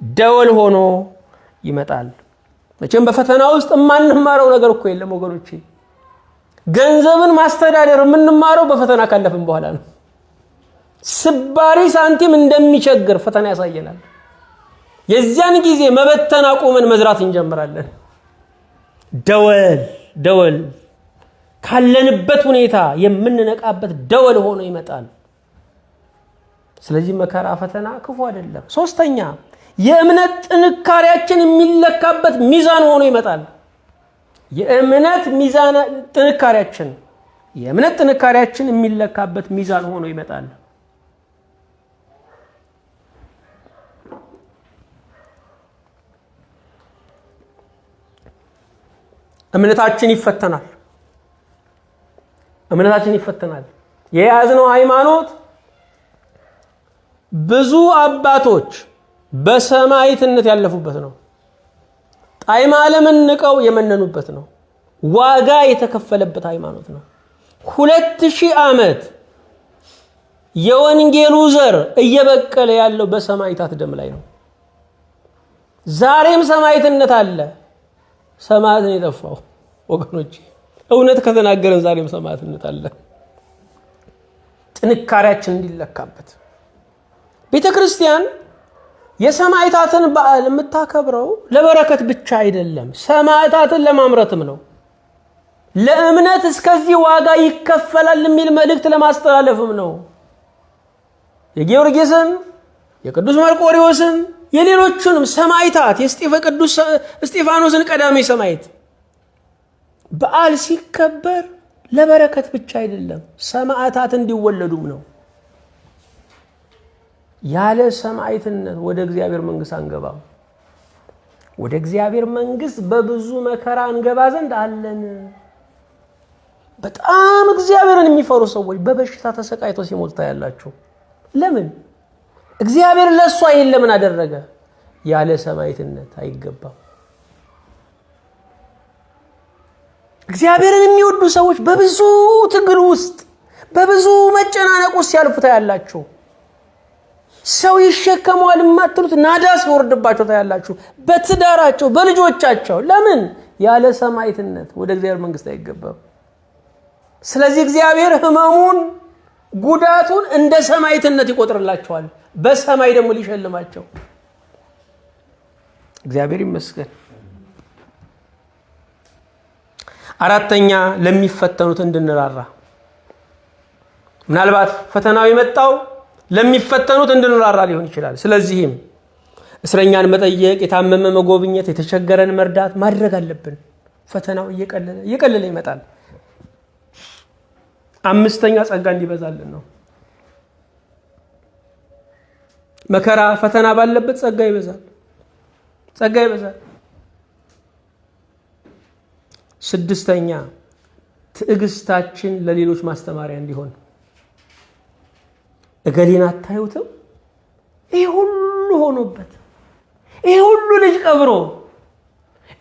ደወል ሆኖ ይመጣል። መቼም በፈተና ውስጥ የማንማረው ነገር እኮ የለም ወገኖቼ። ገንዘብን ማስተዳደር የምንማረው በፈተና ካለፍን በኋላ ነው። ስባሪ ሳንቲም እንደሚቸግር ፈተና ያሳየናል። የዚያን ጊዜ መበተን አቁመን መዝራት እንጀምራለን። ደወል ካለንበት ሁኔታ የምንነቃበት ደወል ሆኖ ይመጣል። ስለዚህ መከራ፣ ፈተና ክፉ አይደለም። ሶስተኛ የእምነት ጥንካሬያችን የሚለካበት ሚዛን ሆኖ ይመጣል። የእምነት ጥንካሬያችን የሚለካበት ሚዛን ሆኖ ይመጣል። እምነታችን ይፈተናል። የያዝነው ሃይማኖት ብዙ አባቶች በሰማዕትነት ያለፉበት ነው። ጣዕመ ዓለምን ንቀው የመነኑበት ነው። ዋጋ የተከፈለበት ሃይማኖት ነው። 2000 ዓመት የወንጌሉ ዘር እየበቀለ ያለው በሰማዕታት ደም ላይ ነው። ዛሬም ሰማዕትነት አለ። ሰማዕት ነው የጠፋው ወገኖች። እውነት ከተናገረን ዛሬም ሰማዕትነት አለ። ጥንካሬያችን እንዲለካበት ቤተክርስቲያን የሰማዕታትን በዓል የምታከብረው ለበረከት ብቻ አይደለም፣ ሰማዕታትን ለማምረትም ነው። ለእምነት እስከዚህ ዋጋ ይከፈላል የሚል መልእክት ለማስተላለፍም ነው። የጊዮርጊስን፣ የቅዱስ መርቆሬዎስን፣ የሌሎቹንም ሰማዕታት ቅዱስ እስጢፋኖስን ቀዳሚ ሰማዕት በዓል ሲከበር ለበረከት ብቻ አይደለም፣ ሰማዕታት እንዲወለዱም ነው። ያለ ሰማዕትነት ወደ እግዚአብሔር መንግስት አንገባም። ወደ እግዚአብሔር መንግስት በብዙ መከራ እንገባ ዘንድ አለን። በጣም እግዚአብሔርን የሚፈሩ ሰዎች በበሽታ ተሰቃይተው ሲሞቱ ታያላችሁ። ለምን? እግዚአብሔር ለሷ ይሄን ለምን አደረገ? ያለ ሰማዕትነት አይገባም። እግዚአብሔርን የሚወዱ ሰዎች በብዙ ትግል ውስጥ በብዙ መጨናነቅ ውስጥ ያልፉ ታያላችሁ። ሰው ይሸከመዋል የማትሉት ናዳ ሲወርድባቸው ታያላችሁ። በትዳራቸው፣ በልጆቻቸው። ለምን? ያለ ሰማዕትነት ወደ እግዚአብሔር መንግስት አይገባም። ስለዚህ እግዚአብሔር ህመሙን፣ ጉዳቱን እንደ ሰማዕትነት ይቆጥርላቸዋል። በሰማይ ደግሞ ሊሸልማቸው። እግዚአብሔር ይመስገን። አራተኛ ለሚፈተኑት እንድንራራ። ምናልባት ፈተናው የመጣው ለሚፈተኑት እንድንራራ ሊሆን ይችላል። ስለዚህም እስረኛን መጠየቅ፣ የታመመ መጎብኘት፣ የተቸገረን መርዳት ማድረግ አለብን። ፈተናው እየቀለለ ይመጣል። አምስተኛ ጸጋ እንዲበዛልን ነው። መከራ፣ ፈተና ባለበት ጸጋ ይበዛል። ስድስተኛ ትዕግስታችን ለሌሎች ማስተማሪያ እንዲሆን። እገሌን አታዩትም? ይሄ ሁሉ ሆኖበት፣ ይሄ ሁሉ ልጅ ቀብሮ፣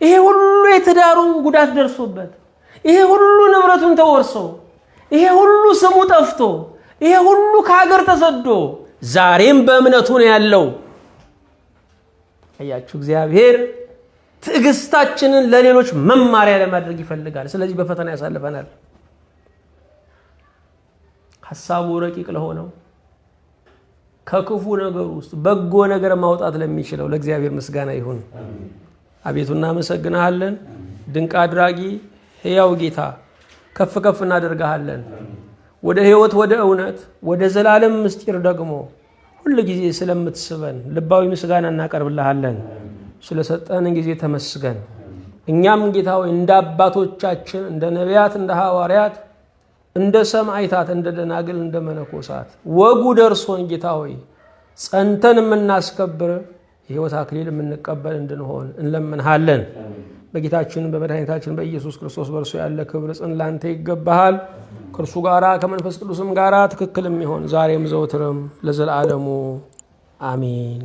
ይሄ ሁሉ የትዳሩ ጉዳት ደርሶበት፣ ይሄ ሁሉ ንብረቱን ተወርሶ፣ ይሄ ሁሉ ስሙ ጠፍቶ፣ ይሄ ሁሉ ከሀገር ተሰዶ ዛሬም በእምነቱ ነው ያለው። አያችሁ፣ እግዚአብሔር ትዕግስታችንን ለሌሎች መማሪያ ለማድረግ ይፈልጋል። ስለዚህ በፈተና ያሳልፈናል። ሐሳቡ ረቂቅ ለሆነው ከክፉ ነገር ውስጥ በጎ ነገር ማውጣት ለሚችለው ለእግዚአብሔር ምስጋና ይሁን። አቤቱ እናመሰግናለን። ድንቅ አድራጊ ሕያው ጌታ ከፍ ከፍ እናደርጋለን። ወደ ሕይወት፣ ወደ እውነት፣ ወደ ዘላለም ምስጢር ደግሞ ሁሉ ጊዜ ስለምትስበን ልባዊ ምስጋና እናቀርብልሃለን። ስለሰጠን ጊዜ ተመስገን። እኛም ጌታ ሆይ እንደ አባቶቻችን እንደ ነቢያት፣ እንደ ሐዋርያት፣ እንደ ሰማዕታት፣ እንደ ደናግል፣ እንደ መነኮሳት ወጉ ደርሶን ጌታ ሆይ ጸንተን የምናስከብር የሕይወት አክሊል የምንቀበል እንድንሆን እንለምንሃለን። በጌታችን በመድኃኒታችን በኢየሱስ ክርስቶስ በእርሱ ያለ ክብር ጽን ላንተ ይገባሃል። ከእርሱ ጋራ ከመንፈስ ቅዱስም ጋራ ትክክልም ይሆን ዛሬም ዘውትርም ለዘላለሙ አሜን።